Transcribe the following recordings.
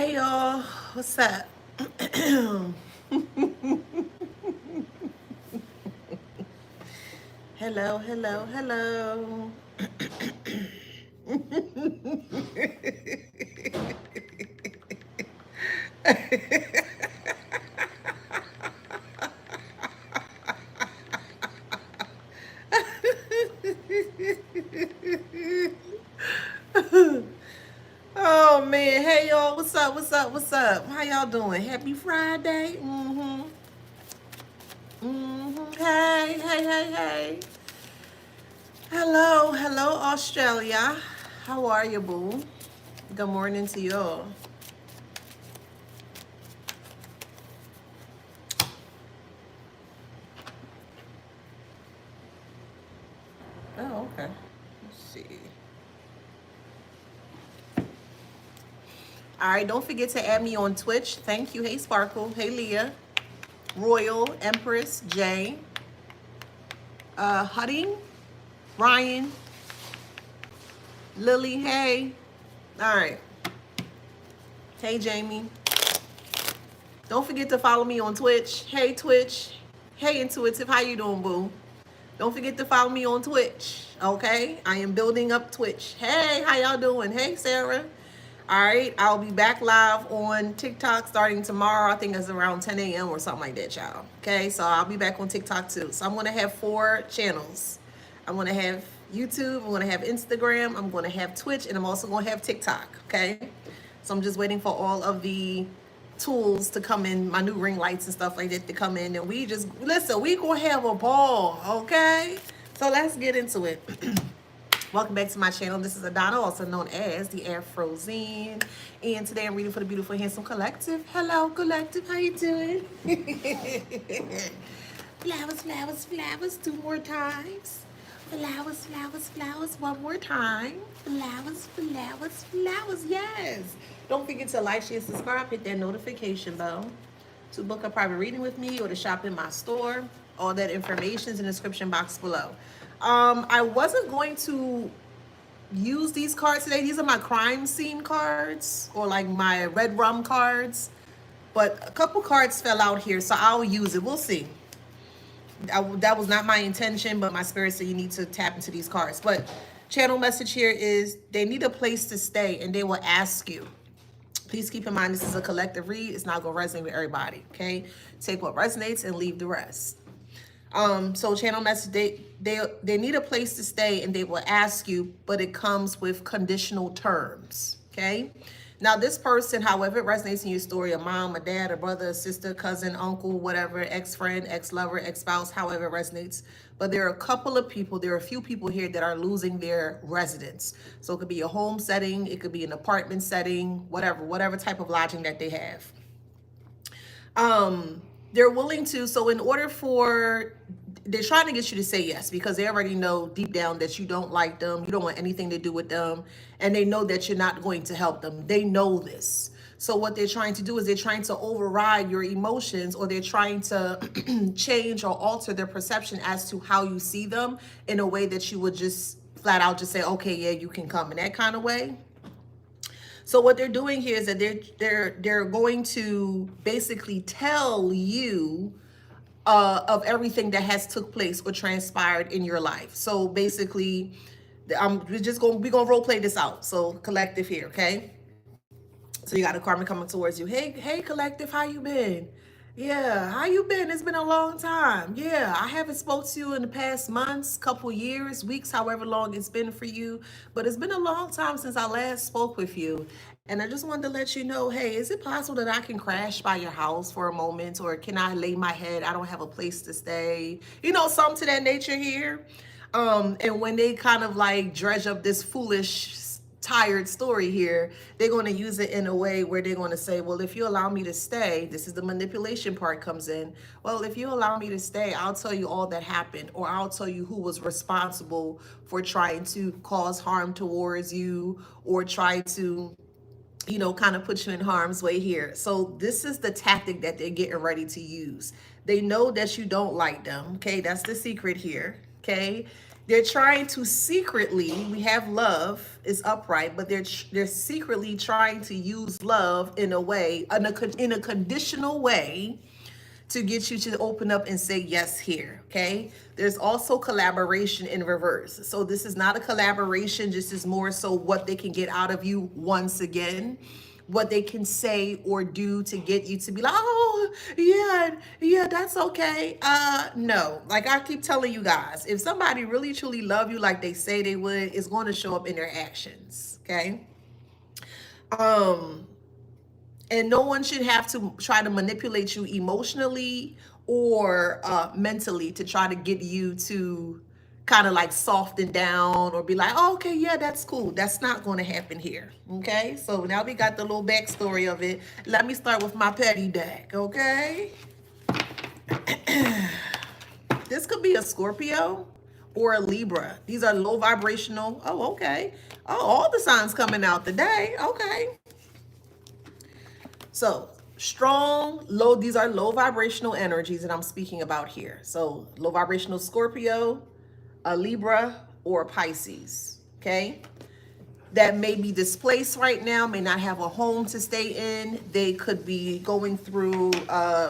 Hey y'all, what's up? Hello, hello, hello. Oh man, hey y'all, what's up? What's up? What's up? How y'all doing? Happy Friday. Hey, hey, hey, hey. Hello, hello, Australia. How are you, boo? Good morning to y'all. Oh, okay. Let's see. All right, don't forget to add me on Twitch. Thank you. Hey, Sparkle. Hey, Leah. Royal, Empress, Jay, Hudding, Ryan, Lily. Hey. All right. Hey, Jamie. Don't forget to follow me on Twitch. Hey, Twitch. Hey, Intuitive. How you doing, boo? Don't forget to follow me on Twitch. Okay? I am building up Twitch. Hey, how y'all doing? Hey, Sarah. All right, I'll be back live on TikTok starting tomorrow. I think it's around 10 a.m. or something like that, y'all. Okay, so I'll be back on TikTok too. So I'm gonna have 4 channels. I'm gonna have YouTube, I'm gonna have Instagram, I'm gonna have Twitch, and I'm also gonna have TikTok. Okay, so I'm just waiting for all of the tools to come in, my new ring lights and stuff like that to come in, and we just listen. We gonna have a ball, okay? So let's get into it. Welcome back to my channel. This is Adana, also known as the Afrozine. And today I'm reading for the Beautiful Handsome Collective. Hello, Collective. How you doing? Flowers, flowers, flowers. 2 more times. Flowers, flowers, flowers. 1 more time. Flowers, flowers, flowers. Yes. Don't forget to like, share, subscribe. Hit that notification bell to book a private reading with me or to shop in my store. All that information is in the description box below. I wasn't going to use these cards today. These are my crime scene cards or like my red rum cards. But a couple cards fell out here, so I'll use it. We'll see. That was not my intention, but my spirit said you need to tap into these cards. But channel message here is they need a place to stay and they will ask you. Please keep in mind this is a collective read. It's not going to resonate with everybody, okay? Take what resonates and leave the rest. So channel message, they need a place to stay and they will ask you, but it comes with conditional terms, okay? Now this person, however it resonates in your story, a mom, a dad, a brother, a sister, cousin, uncle, whatever, ex-friend, ex-lover, ex-spouse, however it resonates. But there are a couple of people, there are a few people here that are losing their residence. So it could be a home setting, it could be an apartment setting, whatever type of lodging that they have. They're willing to, so in order for, they're trying to get you to say yes because they already know deep down that you don't like them, you don't want anything to do with them, and they know that you're not going to help them. They know this. So what they're trying to do is they're trying to override your emotions, or they're trying to change or alter their perception as to how you see them in a way that you would just flat out just say, okay, yeah, you can come, in that kind of way. So what they're doing here is that they're going to basically tell you of everything that has took place or transpired in your life. So basically, we're gonna role play this out. So collective here, okay? So you got a karma coming towards you. Hey, collective, how you been? Yeah, how you been? It's been a long time. Yeah, I haven't spoke to you in the past months, couple years, weeks, however long it's been for you. But it's been a long time since I last spoke with you. And I just wanted to let you know, hey, is it possible that I can crash by your house for a moment? Or can I lay my head? I don't have a place to stay. You know, something to that nature here. And when they kind of like dredge up this foolish tired story here, they're going to use it in a way where they're going to say, well, if you allow me to stay, this is the manipulation part comes in. Well, if you allow me to stay, I'll tell you all that happened, or I'll tell you who was responsible for trying to cause harm towards you or try to, you know, kind of put you in harm's way here. So this is the tactic that they're getting ready to use. They know that you don't like them. Okay. That's the secret here. Okay. They're trying to secretly, we have love is upright, but they're secretly trying to use love in a way, in a conditional way, to get you to open up and say yes here. Okay, there's also collaboration in reverse. So this is not a collaboration, this is more so what they can get out of you. Once again, what they can say or do to get you to be like, oh yeah, that's okay. No, like I keep telling you guys, if somebody really truly love you like they say they would, it's going to show up in their actions. Okay. um and no one should have to try to manipulate you emotionally or mentally to try to get you to kind of like soften down or be like, oh, okay, yeah, that's cool. That's not going to happen here. Okay, so now we got the little backstory of it. Let me start with my petty deck. Okay, this could be a Scorpio or a Libra. These are low vibrational. Oh, okay. Oh, all the signs coming out today. Okay. So strong, low, these are low vibrational energies that I'm speaking about here. So low vibrational Scorpio, a Libra, or a Pisces, okay? That may be displaced right now, may not have a home to stay in. They could be going through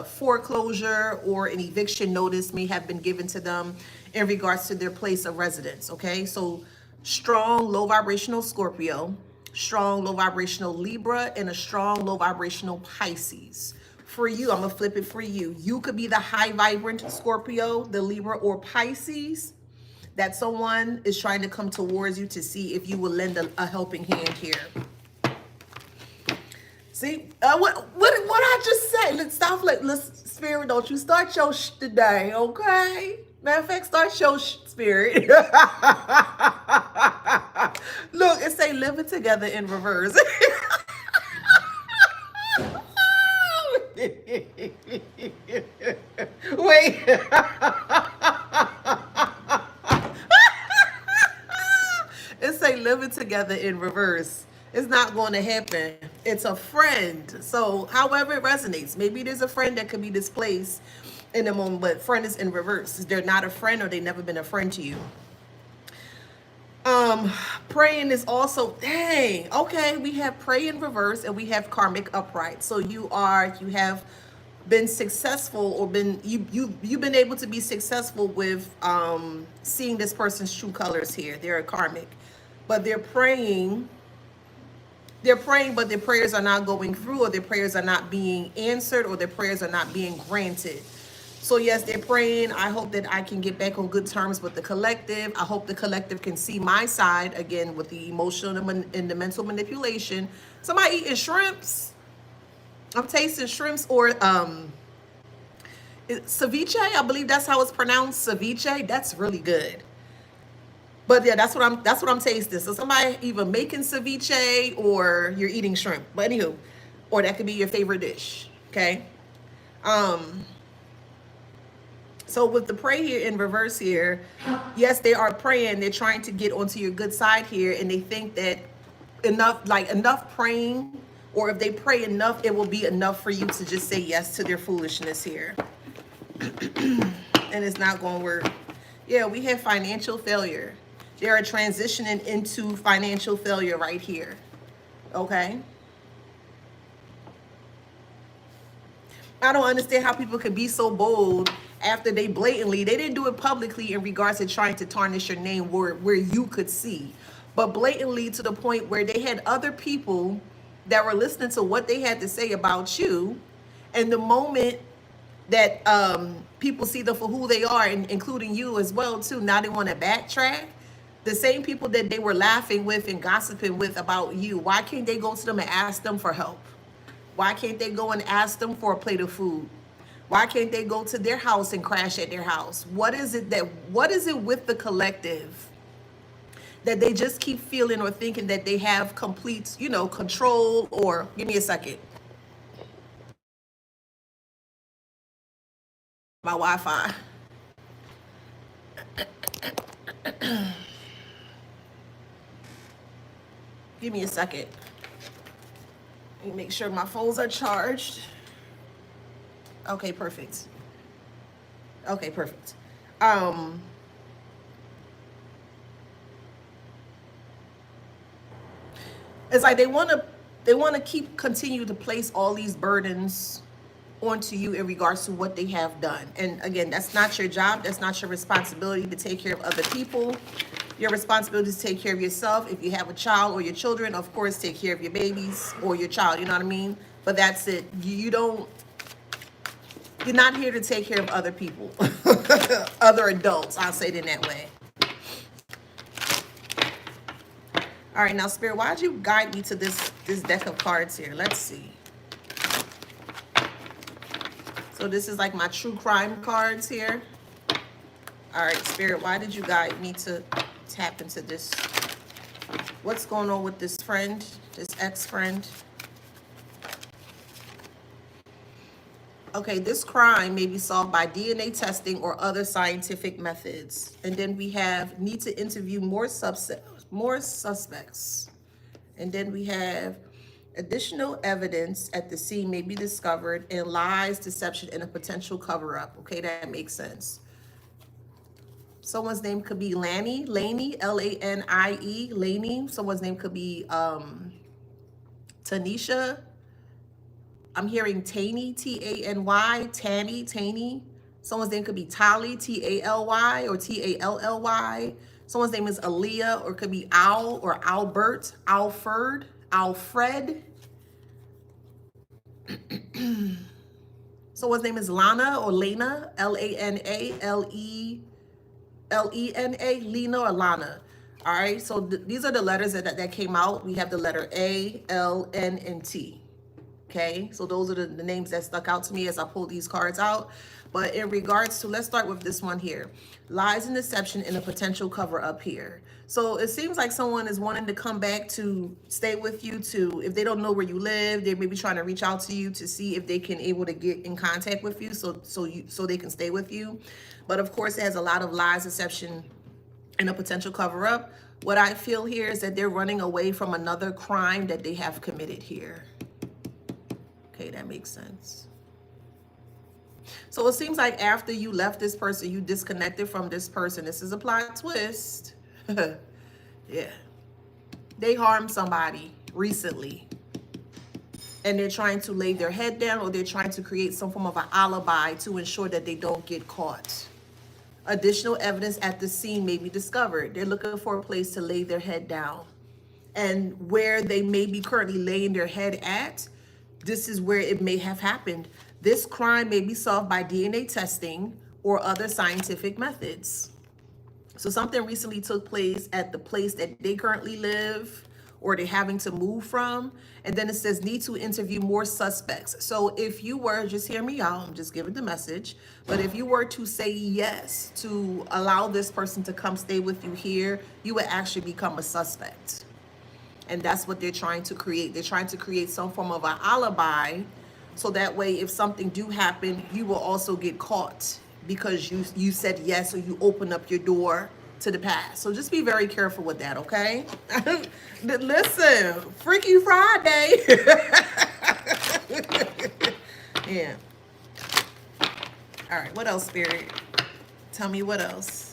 foreclosure, or an eviction notice may have been given to them in regards to their place of residence, okay? So strong, low vibrational Scorpio, strong, low vibrational Libra, and a strong, low vibrational Pisces. For you, I'm gonna flip it for you. You could be the high vibrant Scorpio, the Libra, or Pisces, that someone is trying to come towards you to see if you will lend a helping hand here. See, what I just said? Let's stop. Let's spirit. Don't you start your today, okay? Matter of fact, start your spirit. Look, it say living together in reverse. Wait. It say living together in reverse. It's not going to happen. It's a friend. So however it resonates, maybe there's a friend that could be displaced in the moment, but friend is in reverse. They're not a friend, or they've never been a friend to you. Praying is also, dang, okay, we have pray in reverse and we have karmic upright. So you have been successful, or you've been able to be successful with seeing this person's true colors here. They're a karmic, but they're praying, but their prayers are not going through, or their prayers are not being answered, or their prayers are not being granted. So yes, they're praying. I hope that I can get back on good terms with the collective. I hope the collective can see my side again with the emotional and the mental manipulation. Somebody eating shrimps. I'm tasting shrimps, or ceviche. I believe that's how it's pronounced. Ceviche. That's really good. But yeah, that's what I'm tasting. So somebody either making ceviche or you're eating shrimp. But anywho, or that could be your favorite dish. Okay. So with the pray here in reverse here, yes, they are praying. They're trying to get onto your good side here, and they think that enough praying, or if they pray enough, it will be enough for you to just say yes to their foolishness here. And it's not going to work. Yeah, we have financial failure. They are transitioning into financial failure right here. Okay. I don't understand how people could be so bold after they didn't do it publicly in regards to trying to tarnish your name where you could see, but blatantly to the point where they had other people that were listening to what they had to say about you. And the moment that people see them for who they are, and including you as well too, now they want to backtrack. The same people that they were laughing with and gossiping with about you, why can't they go to them and ask them for help? Why can't they go and ask them for a plate of food? Why can't they go to their house and crash at their house? What is it with the collective that they just keep feeling or thinking that they have complete, control? Or give me a second. My Wi-Fi. Give me a second. Let me make sure my phones are charged. Okay, perfect. Okay, perfect. It's like they want to continue to place all these burdens onto you in regards to what they have done. And again, that's not your job. That's not your responsibility to take care of other people. Your responsibility is to take care of yourself. If you have a child or your children, of course, take care of your babies or your child. You know what I mean? But that's it. You don't. You're not here to take care of other people, other adults. I'll say it in that way. All right, now Spirit, why'd you guide me to this deck of cards here? Let's see. So this is like my true crime cards here. All right, Spirit, why did you guide me to tap into this? What's going on with this friend, this ex-friend? Okay, this crime may be solved by DNA testing or other scientific methods. And then we have need to interview more suspects. And then we have additional evidence at the scene may be discovered and lies, deception, and a potential cover-up. Okay, that makes sense. Someone's name could be Lanie, Lanie, Lanie. Someone's name could be Tanisha. I'm hearing Tany, T-A-N-Y, Tanny. Someone's name could be Tally, T-A-L-Y or T-A-L-L-Y. Someone's name is Aaliyah, or it could be Al or Albert, Alfred. Someone's name is Lana or Lena, L-A-N-A-L-E-L-E-N-A, Lena or Lana. All right, so these are the letters that came out. We have the letter A, L, N, and T. Okay, so those are the names that stuck out to me as I pulled these cards out. But in regards to, let's start with this one here. Lies and deception and a potential cover up here. So it seems like someone is wanting to come back to stay with you, if they don't know where you live, they may be trying to reach out to you to see if they can able to get in contact with you so they can stay with you. But of course, it has a lot of lies, deception, and a potential cover up. What I feel here is that they're running away from another crime that they have committed here. Okay, that makes sense. So it seems like after you left this person, you disconnected from this person. This is a plot twist. Yeah. They harmed somebody recently. And they're trying to lay their head down, or they're trying to create some form of an alibi to ensure that they don't get caught. Additional evidence at the scene may be discovered. They're looking for a place to lay their head down. And where they may be currently laying their head at, this is where it may have happened. This crime may be solved by DNA testing or other scientific methods. So something recently took place at the place that they currently live, or they're having to move from. And then it says need to interview more suspects. So if you were, just hear me out, I'm just giving the message. But if you were to say yes to allow this person to come stay with you here, you would actually become a suspect. And that's what they're trying to create. They're trying to create some form of an alibi, so that way if something do happen, you will also get caught because you said yes, or you open up your door to the past. So just be very careful with that, okay? Listen, Freaky Friday. Yeah. All right, what else, Spirit? Tell me what else.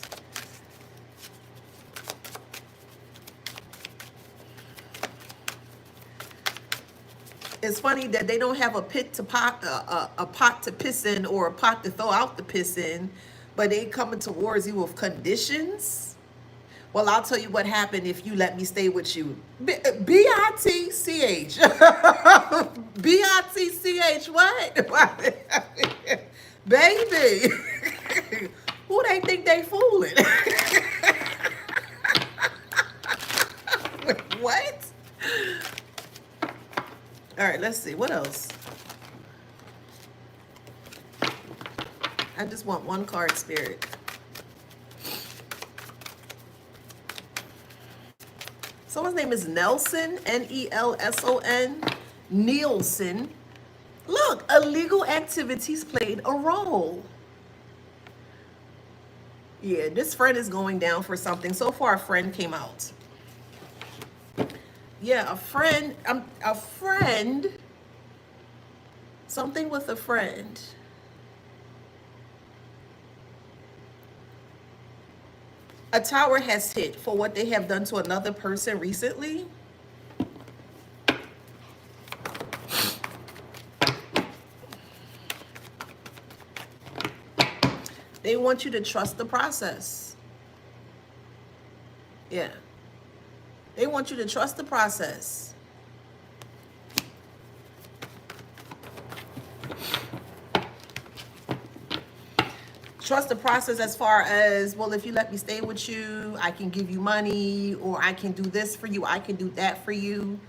It's funny that they don't have a pot to piss in, or a pot to throw out the piss in, but they coming towards you with conditions. Well, I'll tell you what happened if you let me stay with you. B-I-T-C-H. B-I-T-C-H, what? Baby. Who they think they fooling? What? All right, let's see. What else? I just want one card, Spirit. Someone's name is Nelson, N-E-L-S-O-N, Nielsen. Look, illegal activities played a role. Yeah, this friend is going down for something. So far, a friend came out. Yeah, a friend, something with a friend. A tower has hit for what they have done to another person recently. want you to trust the process. Yeah. They want you to trust the process. Trust the process as far as, well, if you let me stay with you, I can give you money, or I can do this for you, I can do that for you.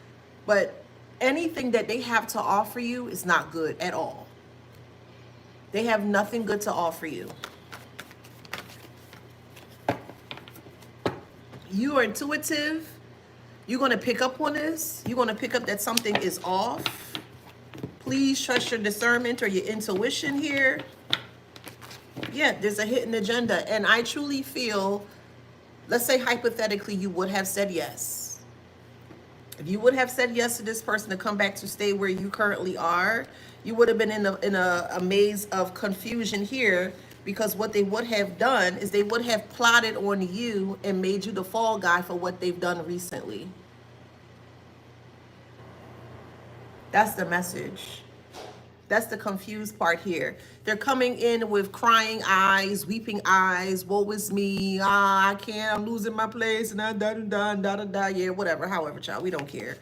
But anything that they have to offer you is not good at all. They have nothing good to offer you. You are intuitive. You're going to pick up on this. You're going to pick up that something is off. Please trust your discernment or your intuition here. Yeah, there's a hidden agenda. And I truly feel, let's say hypothetically, you would have said yes. If you would have said yes to this person to come back to stay where you currently are, you would have been in a maze of confusion here, because what they would have done is they would have plotted on you and made you the fall guy for what they've done recently. That's the message. That's the confused part here. They're coming in with crying eyes, weeping eyes. Woe is me. I can't. I'm losing my place. And da. Yeah, whatever. However, child, we don't care.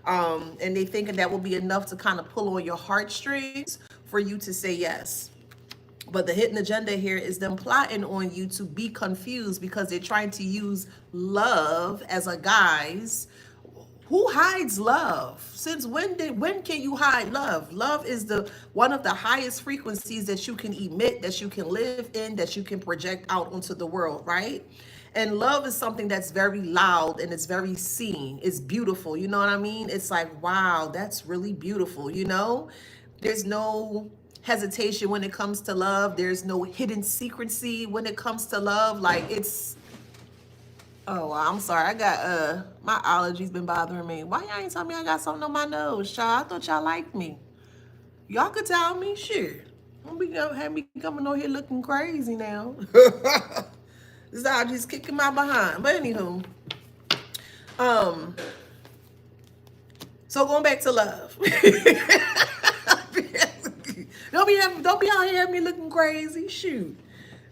And they thinking that will be enough to kind of pull on your heartstrings for you to say yes. But the hidden agenda here is them plotting on you to be confused, because they're trying to use love as a guise. Who hides love? Since when can you hide love? Love is one of the highest frequencies that you can emit, that you can live in, that you can project out onto the world, right? And love is something that's very loud and it's very seen. It's beautiful, you know what I mean? It's like, wow, that's really beautiful, you know? There's no hesitation when it comes to love. There's no hidden secrecy when it comes to love. Like, it's, oh, I'm sorry. I got, my allergies been bothering me. Why y'all ain't tell me I got something on my nose, y'all? I thought y'all liked me. Y'all could tell me, sure. Don't be gonna have me coming on here looking crazy now. This allergies kicking my behind. But anywho, so going back to love. Don't be out here having me looking crazy. Shoot.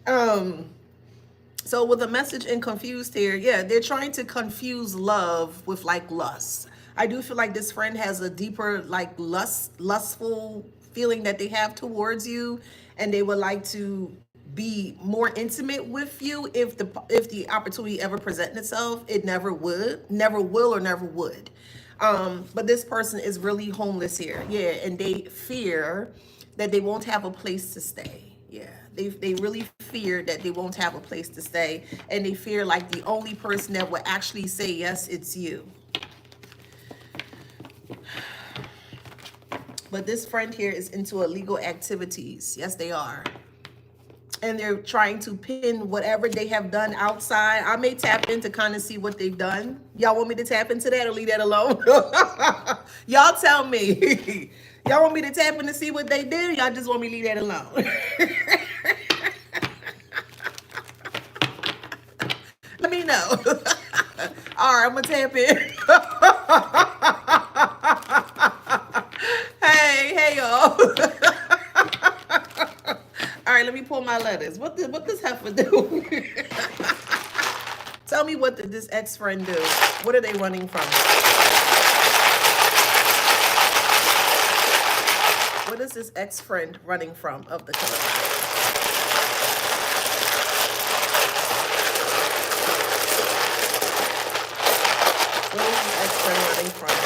So with a message in confused here, yeah, they're trying to confuse love with like lust. I do feel like this friend has a deeper like lustful feeling that they have towards you, and they would like to be more intimate with you if the opportunity ever presents itself. It never will, or never would. But this person is really homeless here, yeah, and they fear that they won't have a place to stay. Yeah, they really fear that they won't have a place to stay, and they fear like the only person that will actually say yes, it's you. But this friend here is into illegal activities. Yes, they are. And they're trying to pin whatever they have done outside. I may tap in to kind of see what they've done. Y'all want me to tap into that or leave that alone? Y'all tell me. Y'all want me to tap in to see what they did? Y'all just want me to leave that alone? Let me know. All right, I'm going to tap in. Hey, y'all. All right, let me pull my letters. What does heifer do? Tell me, what did this ex-friend do? What are they running from? What is this ex-friend running from of the color? What is this ex-friend running from?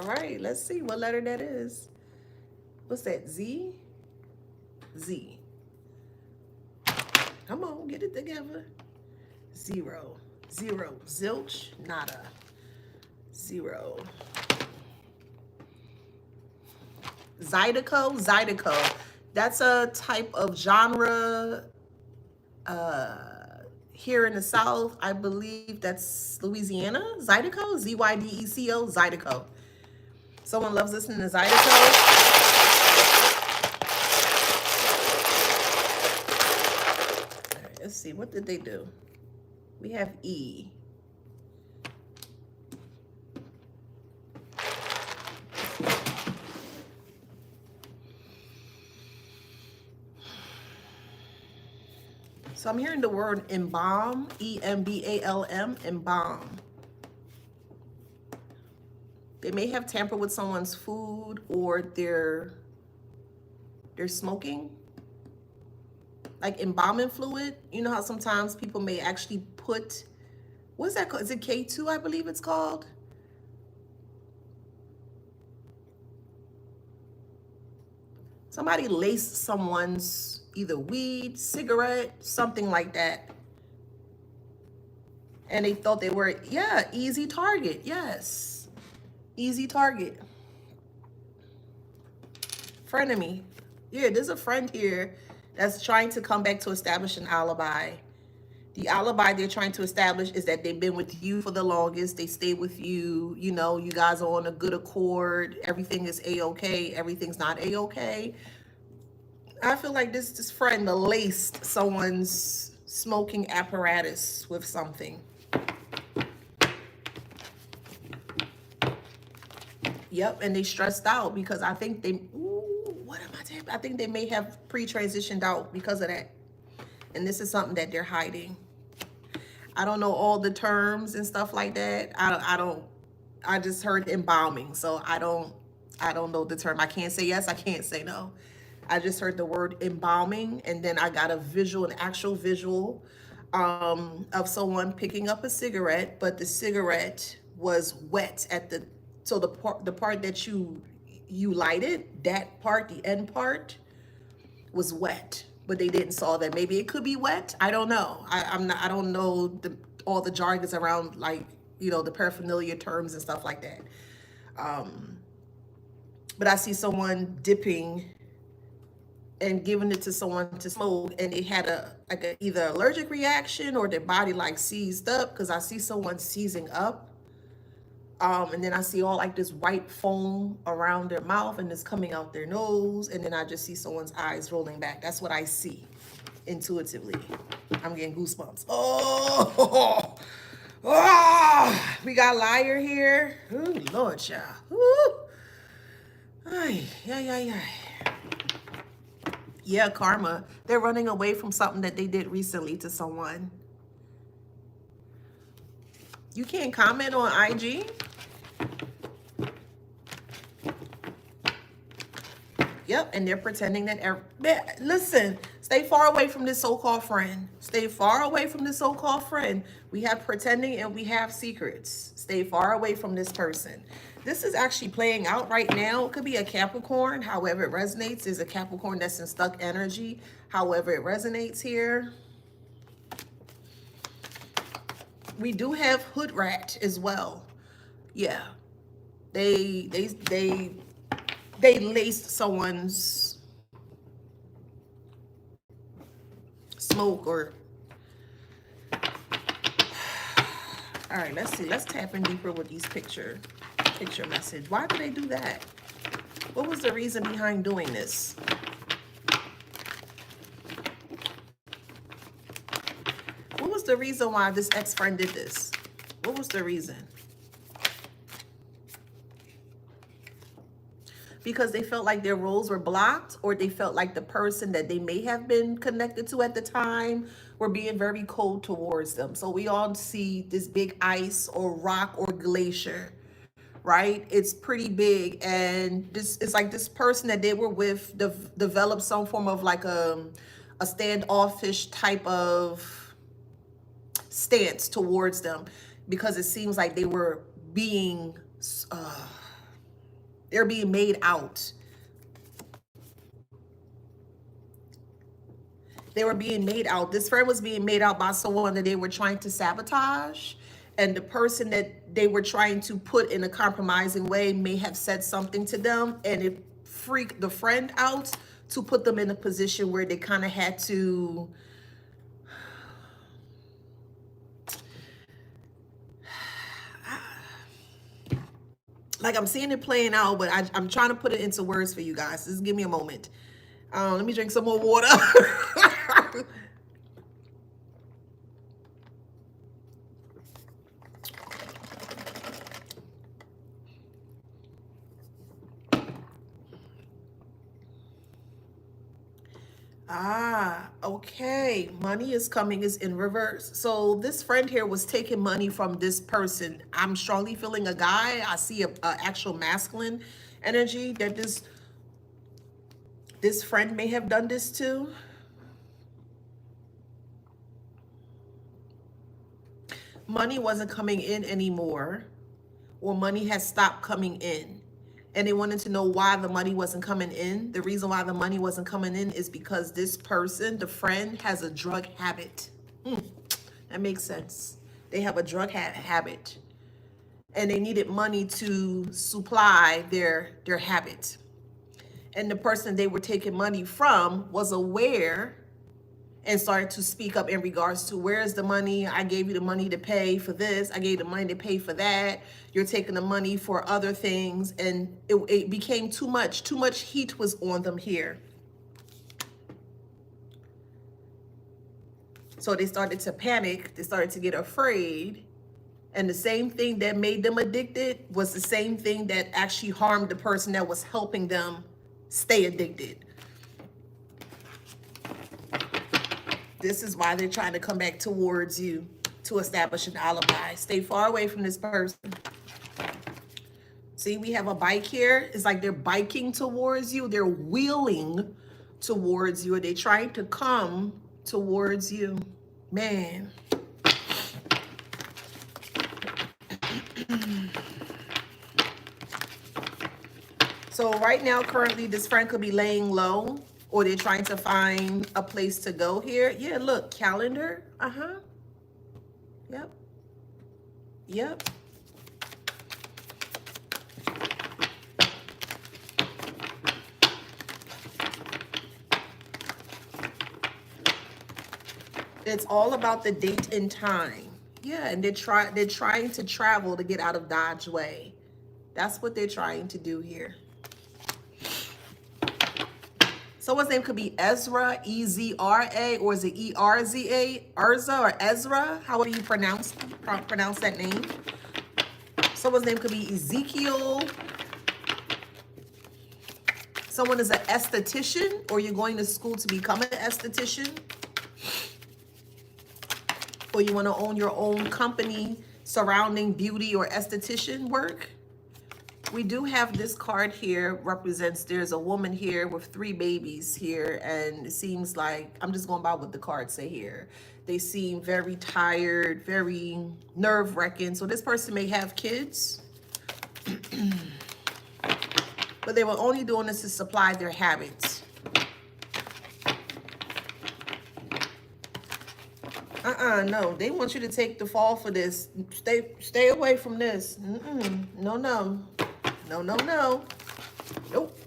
All right, let's see what letter that is. What's that? Z? Z. Come on, get it together. 0. 0. Zilch. Nada. 0. Zydeco. Zydeco. That's a type of genre here in the South. I believe that's Louisiana. Zydeco. Z-Y-D-E-C-O. Zydeco. Someone loves listening to Zydeco. Let's see, what did they do? We have E. So I'm hearing the word embalm, E-M-B-A-L-M, embalm. They may have tampered with someone's food, or they're smoking. Like embalming fluid. You know how sometimes people may actually put, what's that called? Is it K2, I believe it's called? Somebody laced someone's either weed, cigarette, something like that. And they thought they were, yeah, easy target. Yes. Easy target. Frenemy. Yeah, there's a friend here that's trying to come back to establish an alibi. The alibi they're trying to establish is that they've been with you for the longest. They stay with you. You know, you guys are on a good accord. Everything is A-okay. Everything's not A-okay. I feel like this friend laced someone's smoking apparatus with something. Yep, and they stressed out because I think they, what am I saying? I think they may have pre-transitioned out because of that. And this is something that they're hiding. I don't know all the terms and stuff like that. I just heard embalming. So I don't know the term. I can't say yes, I can't say no. I just heard the word embalming, and then I got a visual, an actual visual of someone picking up a cigarette, but the cigarette was wet at the, so the part that you lighted, that part, the end part was wet, but they didn't saw that. Maybe it could be wet. I don't know. I don't know all the jargons around, like, you know, the paraphernalia terms and stuff like that. But I see someone dipping and giving it to someone to smoke, and they had a either allergic reaction or their body like seized up, because I see someone seizing up. And then I see all like this white foam around their mouth, and it's coming out their nose, and then I just see someone's eyes rolling back. That's what I see intuitively. I'm getting goosebumps. Oh, we got liar here. Oh, Lord, child. Ooh. Ay, ay, ay, ay. Yeah, karma. They're running away from something that they did recently to someone. You can't comment on IG? Yep, and they're pretending that, listen, stay far away from this so-called friend. Stay far away from this so-called friend. We have pretending and we have secrets. Stay far away from this person. This is actually playing out right now. It could be a Capricorn. However it resonates is a Capricorn that's in stuck energy. However it resonates here. We do have hood rat as well. Yeah. They laced someone's smoke or... All right, let's see. Let's tap in deeper with these picture message. Why do they do that? What was the reason behind doing this? What was the reason why this ex-friend did this? What was the reason? Because they felt like their roles were blocked, or they felt like the person that they may have been connected to at the time were being very cold towards them. So we all see this big ice or rock or glacier, right? It's pretty big, and this is like this person that they were with developed some form of like a standoffish type of stance towards them, because it seems like they were being they're being made out. They were being made out. This friend was being made out by someone that they were trying to sabotage. And the person that they were trying to put in a compromising way may have said something to them, and it freaked the friend out to put them in a position where they kind of had to... Like, I'm seeing it playing out, but I'm trying to put it into words for you guys. Just give me a moment. Let me drink some more water. Ah, okay. Money is coming is in reverse. So this friend here was taking money from this person. I'm strongly feeling a guy. I see a actual masculine energy that this friend may have done this to. Money wasn't coming in anymore, or money has stopped coming in. And they wanted to know why the money wasn't coming in. The reason why the money wasn't coming in is because this person, the friend, has a drug habit. That makes sense. They have a drug habit, and they needed money to supply their habit. And the person they were taking money from was aware and started to speak up in regards to, where's the money? I gave you the money to pay for this. I gave you the money to pay for that. You're taking the money for other things. And it became too much. Too much heat was on them here. So they started to panic. They started to get afraid. And the same thing that made them addicted was the same thing that actually harmed the person that was helping them stay addicted. This is why they're trying to come back towards you to establish an alibi. Stay far away from this person. See, we have a bike here. It's like they're biking towards you. They're wheeling towards you. They're trying to come towards you. Man. So right now, currently, this friend could be laying low, or they're trying to find a place to go here. Yeah, look, calendar. Yep. Yep. It's all about the date and time. Yeah, and they're trying to travel to get out of Dodge Way. That's what they're trying to do here. Someone's name could be Ezra, E-Z-R-A, or is it E-R-Z-A? Erza or Ezra, however you pronounce that name. Someone's name could be Ezekiel. Someone is an esthetician, or you're going to school to become an esthetician. Or you want to own your own company surrounding beauty or esthetician work. We do have this card here represents, there's a woman here with 3 babies here, and it seems like, I'm just going by what the cards say here. They seem very tired, very nerve-wracking. So this person may have kids, but they were only doing this to supply their habits. No, they want you to take the fall for this. Stay away from this. No. Nope.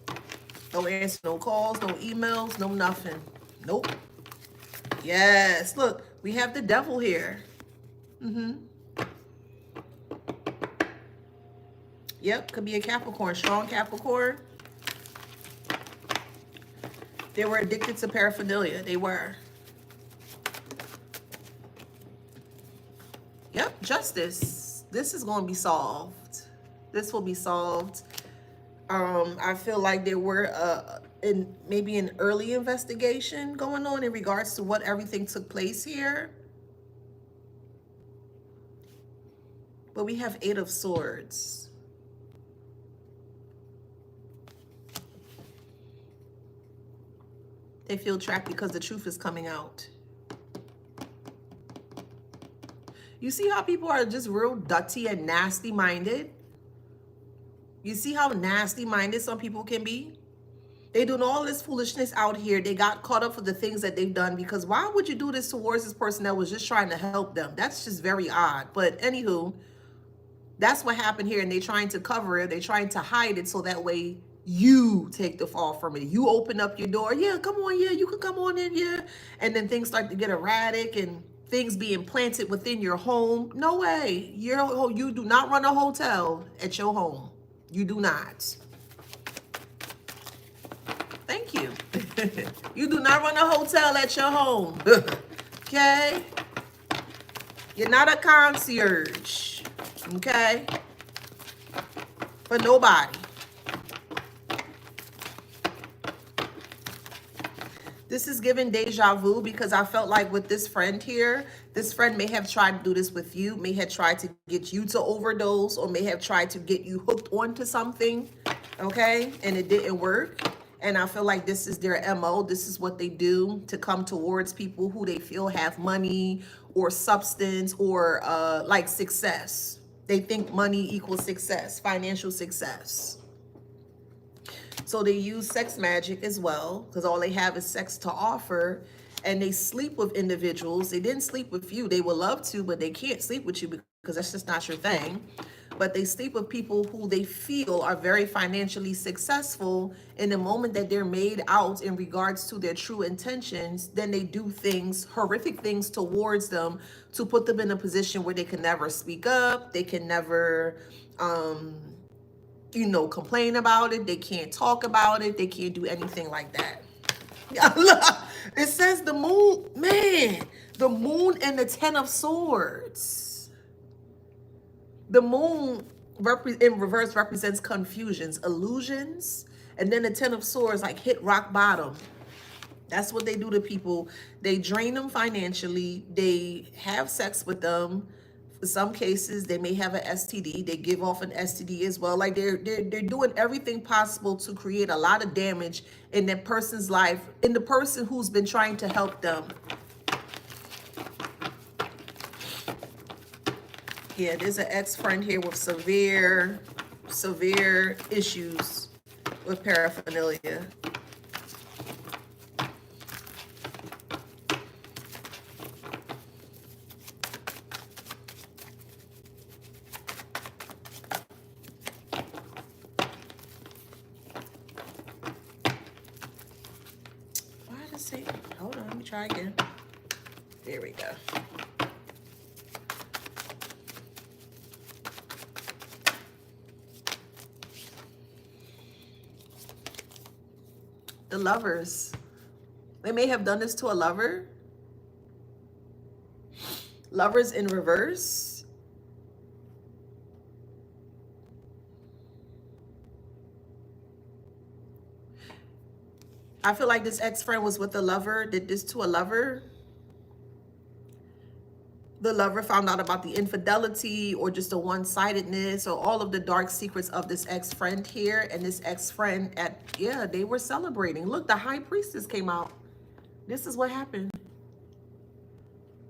No answer, no calls, no emails, no nothing. Nope. Yes, look, we have the devil here. Yep, could be a Capricorn, strong Capricorn. They were addicted to paraphernalia. They were. Yep, justice. This is going to be solved. This will be solved. I feel like there were maybe an early investigation going on in regards to what everything took place here. But we have 8 of Swords. They feel trapped because the truth is coming out. You see how people are just real dirty and nasty minded? You see how nasty minded some people can be? They doing all this foolishness out here. They got caught up for the things that they've done, because why would you do this towards this person that was just trying to help them? That's just very odd. But anywho, that's what happened here, and they're trying to cover it. They're trying to hide it so that way you take the fall from it. You open up your door. Yeah, come on. Yeah, you can come on in. Yeah. And then things start to get erratic and things being planted within your home. No way. You do not run a hotel at your home. You do not. Thank you. You do not run a hotel at your home. Okay? You're not a concierge. Okay? For nobody. This is giving deja vu because I felt like with this friend here, this friend may have tried to do this with you, may have tried to get you to overdose, or may have tried to get you hooked onto something, okay? And it didn't work. And I feel like this is their MO. This is what they do to come towards people who they feel have money or substance or like success. They think money equals success, financial success. So they use sex magic as well, because all they have is sex to offer. And they sleep with individuals. They didn't sleep with you. They would love to, but they can't sleep with you because that's just not your thing. But they sleep with people who they feel are very financially successful. In the moment that they're made out in regards to their true intentions, then they do things, horrific things towards them to put them in a position where they can never speak up. They can never, you know, complain about it. They can't talk about it. They can't do anything like that. It says the moon, man, the moon and the 10 of swords. The moon in reverse represents confusions, illusions. And then the 10 of swords like hit rock bottom. That's what they do to people. They drain them financially. They have sex with them. In some cases, they may have an STD. They give off an STD as well. Like they're doing everything possible to create a lot of damage in that person's life, in the person who's been trying to help them. Yeah, there's an ex-friend here with severe issues with paraphernalia. Why does it? Hold on, let me try again. There we go. The lovers. They may have done this to a lover. Lovers in reverse. I feel like this ex-friend was with a lover, did this to a lover. The lover found out about the infidelity or just the one-sidedness or all of the dark secrets of this ex-friend here. And this ex-friend they were celebrating. Look, the high priestess came out. This is what happened.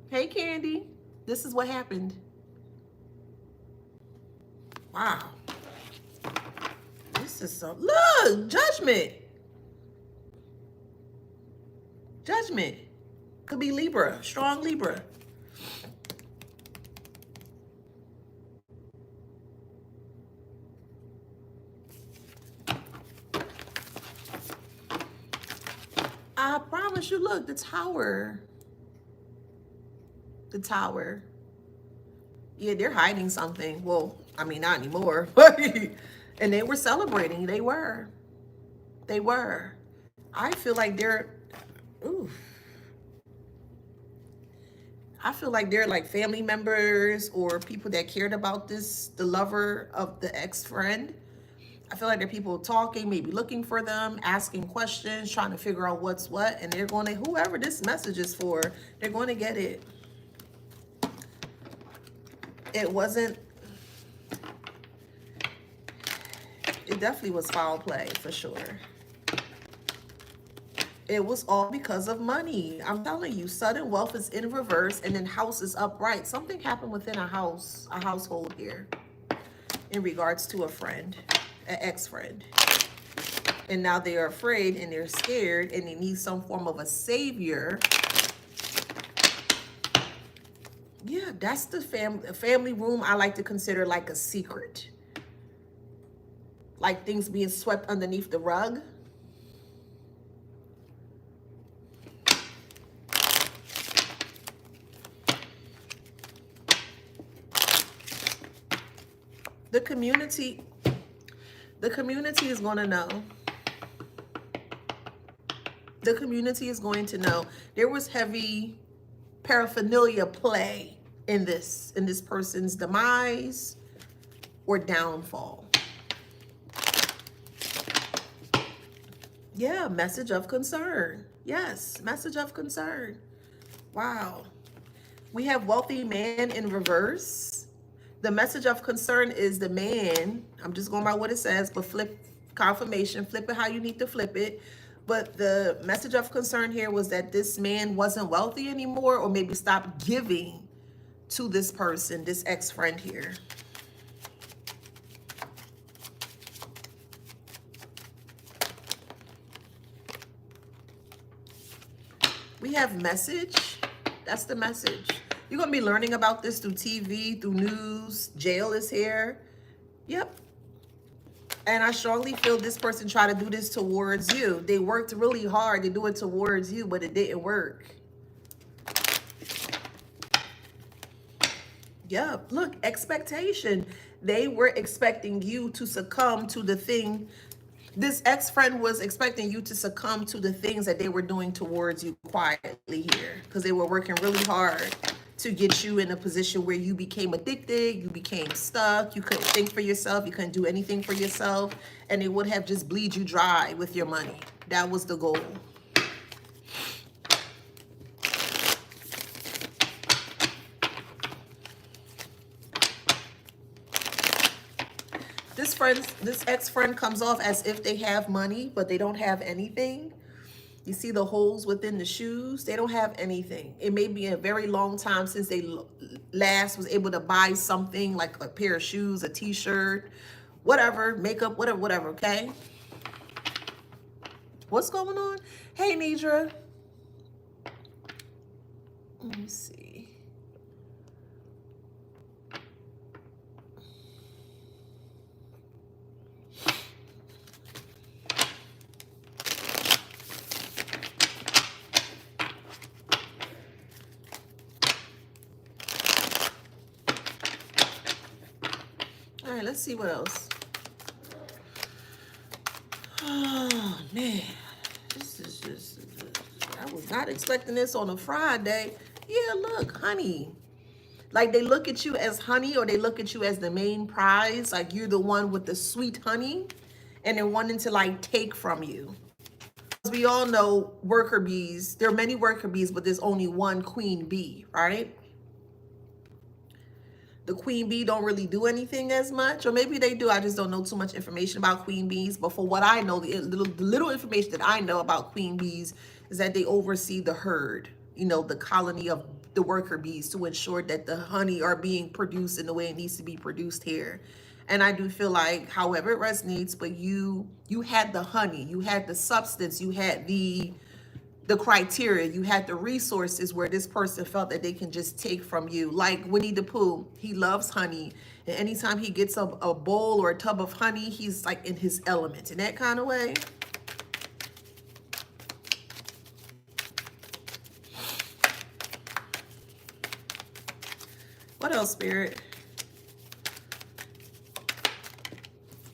Hey, Candy. This is what happened. Wow. This is so, look, judgment. Judgment. Could be Libra, strong Libra. I promise you, look, the tower. The tower. Yeah, they're hiding something. Well, I mean, not anymore. And they were celebrating. They were. They were. I feel like they're, ooh. I feel like they're like family members or people that cared about this, the lover of the ex-friend. I feel like there are people talking, maybe looking for them, asking questions, trying to figure out what's what, and they're going to, whoever this message is for, they're going to get it. It wasn't, it definitely was foul play for sure. It was all because of money. I'm telling you, sudden wealth is in reverse and then house is upright. Something happened within a household here in regards to a friend, an ex-friend. And now they are afraid and they're scared and they need some form of a savior. Yeah, that's the family room I like to consider like a secret. Like things being swept underneath the rug. The community is going to know. The community is going to know. There was heavy paraphernalia play in this person's demise or downfall. Yeah, message of concern. Yeah. Yes, message of concern. Wow. We have wealthy man in reverse. The message of concern is the man. I'm just going by what it says, but flip confirmation, flip it how you need to flip it. But the message of concern here was that this man wasn't wealthy anymore, or maybe stopped giving to this person, this ex-friend here. We have message. That's the message. You're going to be learning about this through TV, through news. Jail is here. Yep. And I strongly feel this person tried to do this towards you. They worked really hard to do it towards you, but it didn't work. Yep. Look, expectation. They were expecting you to succumb to the thing. This ex-friend was expecting you to succumb to the things that they were doing towards you quietly here, because they were working really hard to get you in a position where you became addicted, you became stuck, you couldn't think for yourself, you couldn't do anything for yourself, and they would have just bleed you dry with your money. That was the goal. This ex-friend comes off as if they have money, but they don't have anything. You see the holes within the shoes? They don't have anything. It may be a very long time since they last was able to buy something like a pair of shoes, a t-shirt, whatever, makeup, whatever, okay? What's going on? Hey, Nidra. Let me see. All right, let's see what else. Oh, man. This is just, I was not expecting this on a Friday. Yeah, look, honey. Like they look at you as honey, or they look at you as the main prize. Like you're the one with the sweet honey, and they're wanting to like take from you. As we all know, worker bees, there are many worker bees, but there's only one queen bee, right? The queen bee don't really do anything as much, or maybe they do. I just don't know too much information about queen bees. But for what I know, the little information that I know about queen bees is that they oversee the herd, you know, the colony of the worker bees, to ensure that the honey are being produced in the way it needs to be produced here. And I do feel like, however it resonates, but you had the honey, you had the substance, you had the criteria, you had the resources where this person felt that they can just take from you. Like Winnie the Pooh, he loves honey, and anytime he gets a bowl or a tub of honey, he's like in his element in that kind of way. What else, Spirit?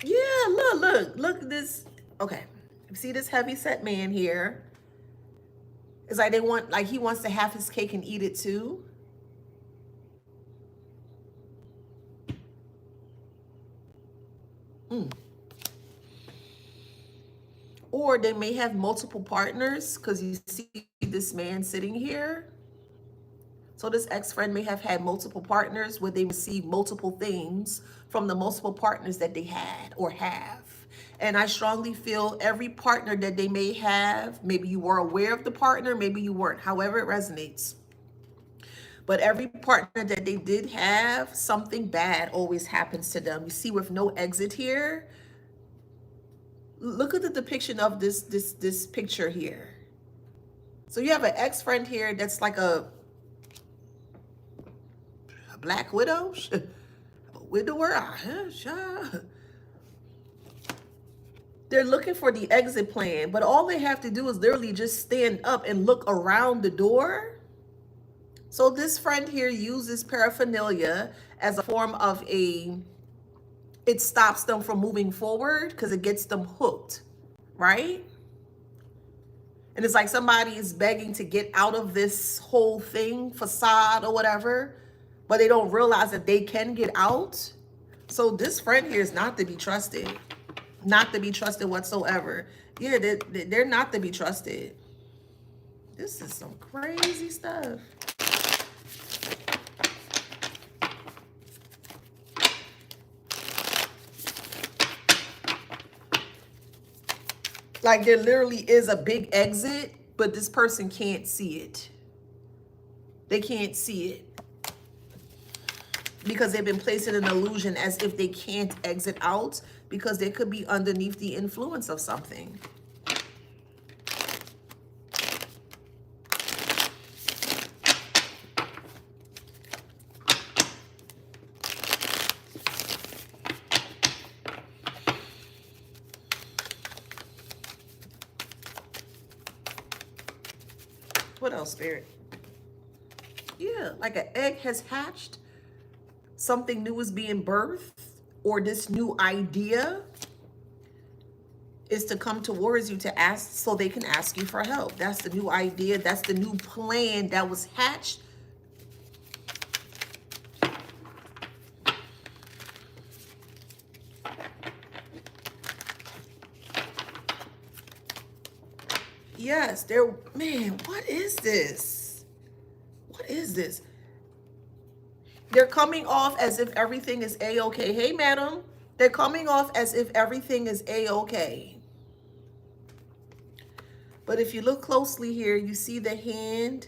Yeah, look at this. Okay, you see this heavy set man here? It's like he wants to have his cake and eat it too. Or they may have multiple partners, because you see this man sitting here. So this ex-friend may have had multiple partners where they receive multiple things from the multiple partners that they had or have. And I strongly feel every partner that they may have, maybe you were aware of the partner, maybe you weren't, however it resonates. But every partner that they did have, something bad always happens to them. You see with no exit here. Look at the depiction of this picture here. So you have an ex-friend here that's like a black widow, a widower. They're looking for the exit plan, but all they have to do is literally just stand up and look around the door. So this friend here uses paraphernalia as a form of it stops them from moving forward because it gets them hooked, right? And it's like somebody is begging to get out of this whole thing, facade or whatever, but they don't realize that they can get out. So this friend here is not to be trusted. Not to be trusted whatsoever. Yeah, they're not to be trusted. This is some crazy stuff. Like there literally is a big exit, but this person can't see it. They can't see it because they've been placed in an illusion as if they can't exit out because they could be underneath the influence of something. What else, Spirit? Yeah, like an egg has hatched. Something new is being birthed, or this new idea is to come towards you to ask so they can ask you for help. That's the new idea. That's the new plan that was hatched. Yes, they're, man, what is this? What is this? They're coming off as if everything is A-okay. Hey, madam. They're coming off as if everything is A-okay. But if you look closely here, you see the hand.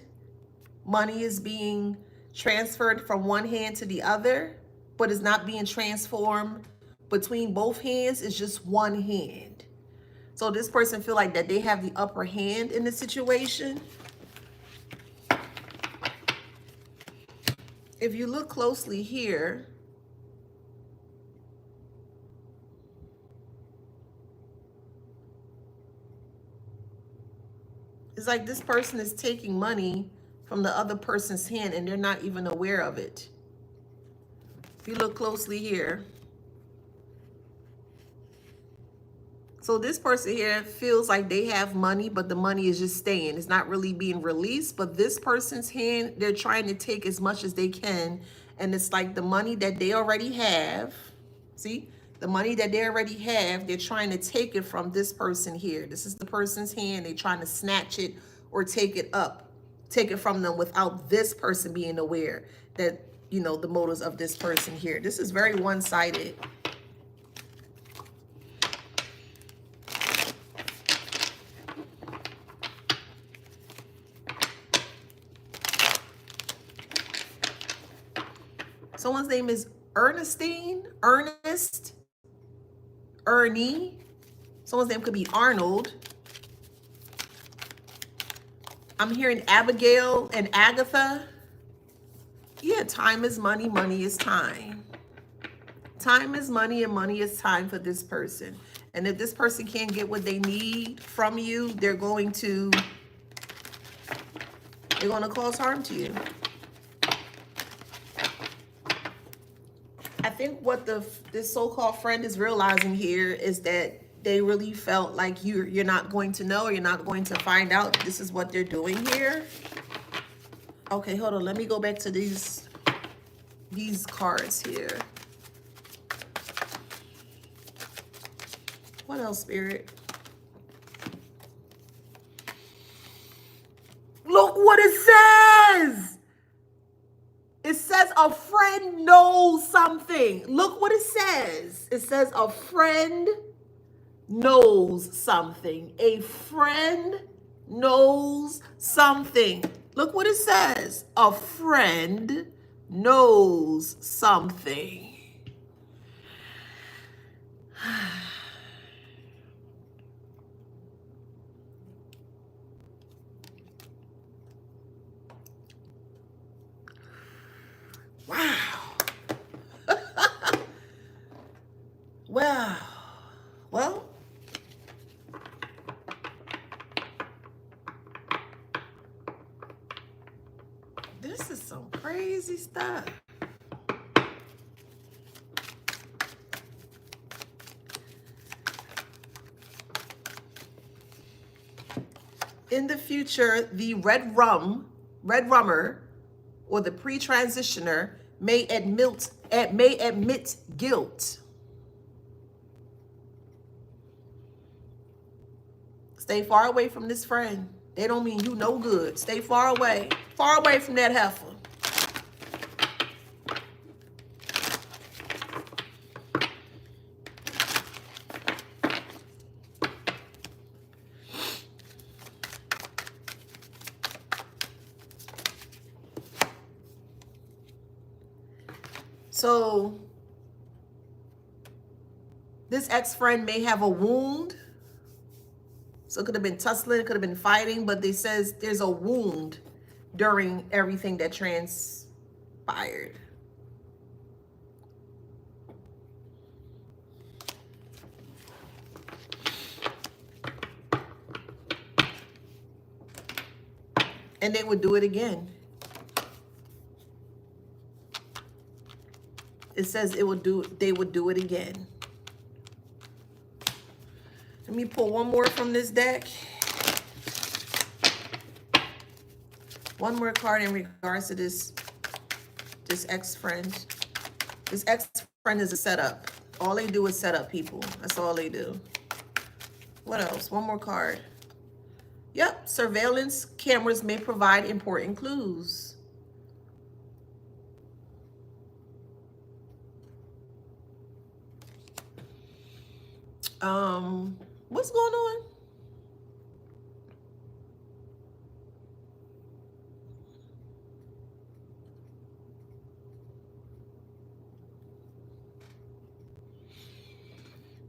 Money is being transferred from one hand to the other, but it's not being transformed between both hands. It's just one hand. So this person feel like that they have the upper hand in the situation. If you look closely here, it's like this person is taking money from the other person's hand and they're not even aware of it. If you look closely here. So this person here feels like they have money, but the money is just staying. It's not really being released, but this person's hand, they're trying to take as much as they can. And it's like the money that they already have, see, the money that they already have, they're trying to take it from this person here. This is the person's hand. They're trying to snatch it or take it up, take it from them without this person being aware that, you know, the motives of this person here. This is very one-sided. Someone's name is Ernestine, Ernest, Ernie. Someone's name could be Arnold. I'm hearing Abigail and Agatha. Yeah, time is money, money is time. Time is money and money is time for this person. And if this person can't get what they need from you, they're going to cause harm to you. I think what this so-called friend is realizing here is that they really felt like you're not going to know, or you're not going to find out. This is what they're doing here. Okay, hold on. Let me go back to these cards here. What else, Spirit? Look what it says. It says a friend knows something. Look what it says. It says a friend knows something. A friend knows something. Look what it says. A friend knows something. Wow. Wow. Well, this is some crazy stuff. In the future, the red rummer, or the pre-transitioner may admit guilt. Stay far away from this friend. They don't mean you no good. Stay far away from that heifer. So this ex-friend may have a wound. So it could have been tussling, it could have been fighting, but they says there's a wound during everything that transpired. And they would do it again. It says they would do it again. Let me pull one more from this deck. One more card in regards to this ex-friend. This ex-friend is a setup. All they do is set up people. That's all they do. What else? One more card. Yep, surveillance cameras may provide important clues. What's going on?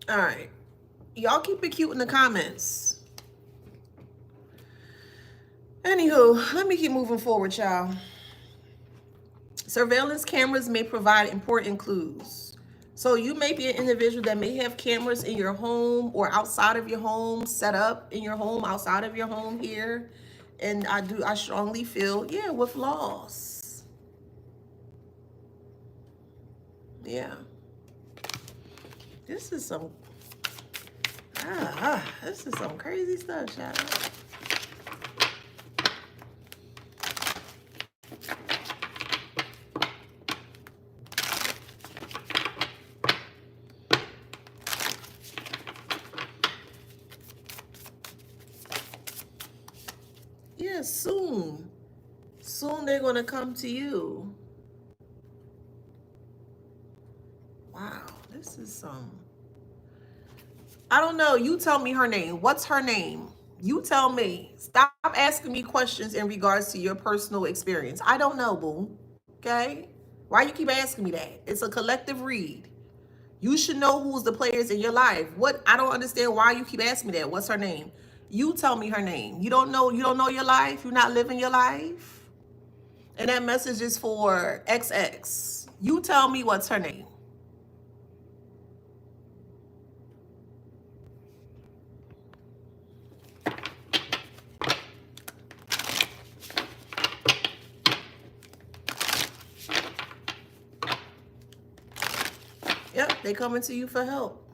All right. Y'all keep it cute in the comments. Anywho, let me keep moving forward, y'all. Surveillance cameras may provide important clues. So you may be an individual that may have cameras in your home or outside of your home, set up in your home, outside of your home here. And I strongly feel, yeah, with loss. Yeah. This is some crazy stuff, child. Yeah, soon. Soon they're going to come to you. Wow, this is some... I don't know. You tell me her name. What's her name? You tell me. Stop asking me questions in regards to your personal experience. I don't know, boo. Okay? Why you keep asking me that? It's a collective read. You should know who's the players in your life. What? I don't understand why you keep asking me that. What's her name? You tell me her name. You don't know your life? You're not living your life? And that message is for XX. You tell me what's her name. Yep, they coming to you for help.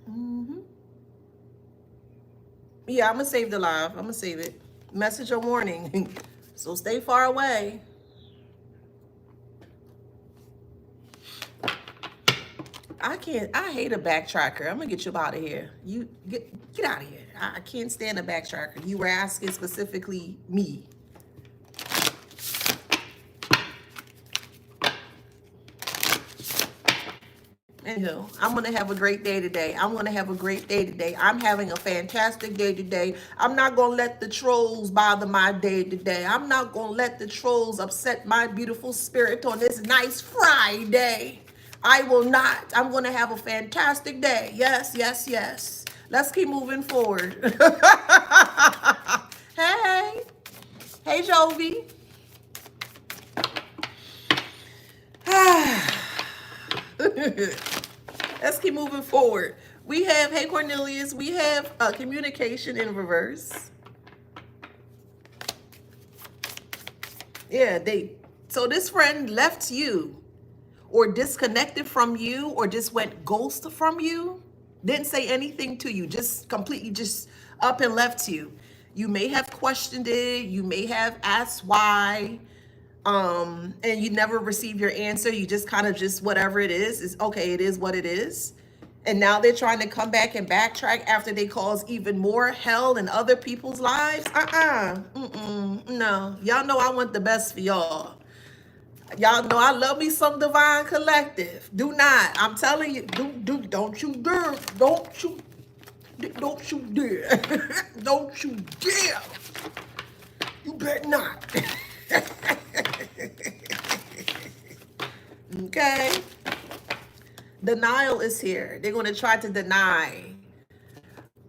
Yeah, I'm going to save the live. I'm going to save it. Message or warning. So stay far away. I hate a backtracker. I'm going to get you up out of here. You get out of here. I can't stand a backtracker. You were asking specifically me. Anywho, I'm going to have a great day today. I'm going to have a great day today. I'm having a fantastic day today. I'm not going to let the trolls bother my day today. I'm not going to let the trolls upset my beautiful spirit on this nice Friday. I will not. I'm going to have a fantastic day. Yes, yes, yes. Let's keep moving forward. Hey. Hey, Jovi. Let's keep moving forward. We have, hey Cornelius, we have communication in reverse. Yeah, so this friend left you or disconnected from you or just went ghost from you. Didn't say anything to you, just completely just up and left you. You may have questioned it. You may have asked why. And you never receive your answer. You just kind of just whatever it is okay, it is what it is. And now they're trying to come back and backtrack after they cause even more hell in other people's lives. No. Y'all know I want the best for y'all. Y'all know I love me some Divine Collective. Do not. I'm telling you, don't you dare. Don't you dare. Don't you dare. You better not. Okay? Denial is here. They're going to try to deny.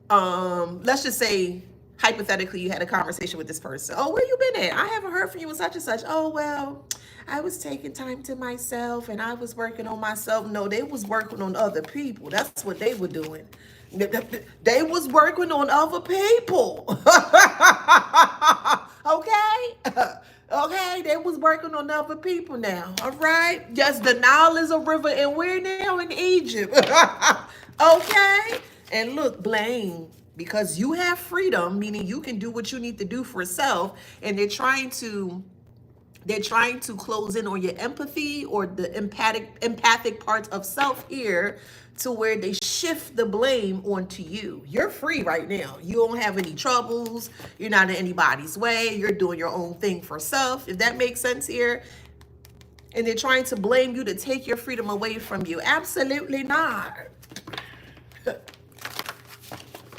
Let's just say, hypothetically, you had a conversation with this person. Oh, where you been at? I haven't heard from you and such and such. Oh, well, I was taking time to myself and I was working on myself. No, they was working on other people. That's what they were doing. They was working on other people. Okay? Okay, they was working on other people now. All right? Yes, the Nile is a river and we're now in Egypt. Okay? And look, blame, because you have freedom, meaning you can do what you need to do for self, and they're trying to close in on your empathy or the empathic parts of self here, to where they shift the blame onto you. You're free right now. You don't have any troubles. You're not in anybody's way. You're doing your own thing for self, if that makes sense here. And they're trying to blame you to take your freedom away from you. Absolutely not.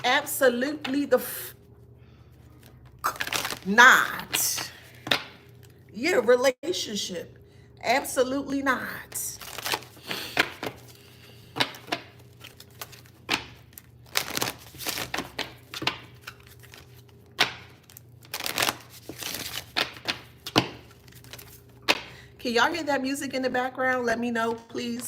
Absolutely not. Yeah, relationship. Absolutely not. Can y'all hear that music in the background? Let me know, please.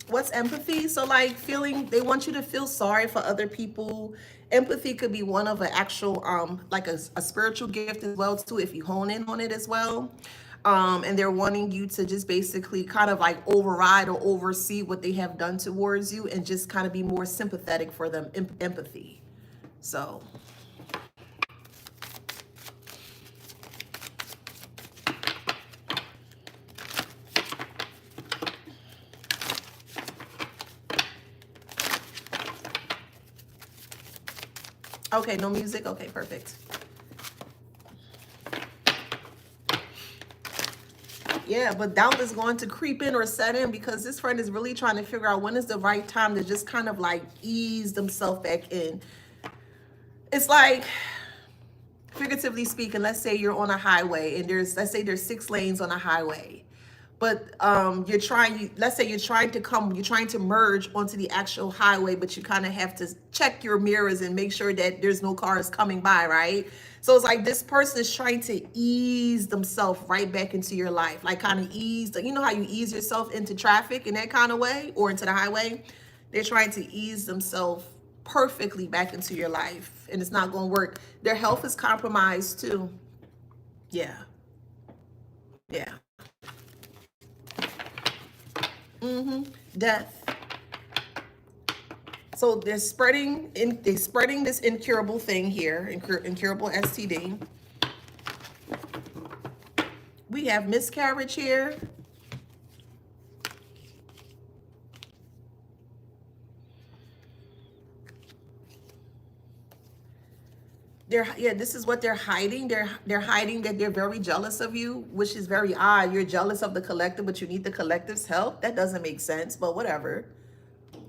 What's empathy? So like feeling, they want you to feel sorry for other people. Empathy could be one of an actual like a spiritual gift as well too, if you hone in on it as well. And they're wanting you to just basically kind of like override or oversee what they have done towards you and just kind of be more sympathetic for them. Empathy. So okay, no music. Okay, perfect. Yeah, but doubt is going to creep in or set in because this friend is really trying to figure out when is the right time to just kind of like ease themselves back in. It's like, figuratively speaking, let's say you're on a highway and let's say there's 6 lanes on a highway. But let's say you're trying to merge onto the actual highway, but you kind of have to check your mirrors and make sure that there's no cars coming by, right? So it's like this person is trying to ease themselves right back into your life, like kind of you know how you ease yourself into traffic in that kind of way, or into the highway? They're trying to ease themselves perfectly back into your life, and it's not going to work. Their health is compromised too. Yeah. Yeah. Death. So they're spreading this incurable thing here, incurable STD. We have miscarriage here. This is what they're hiding. They're hiding that they're very jealous of you, which is very odd. You're jealous of the collective, but you need the collective's help. That doesn't make sense, but whatever.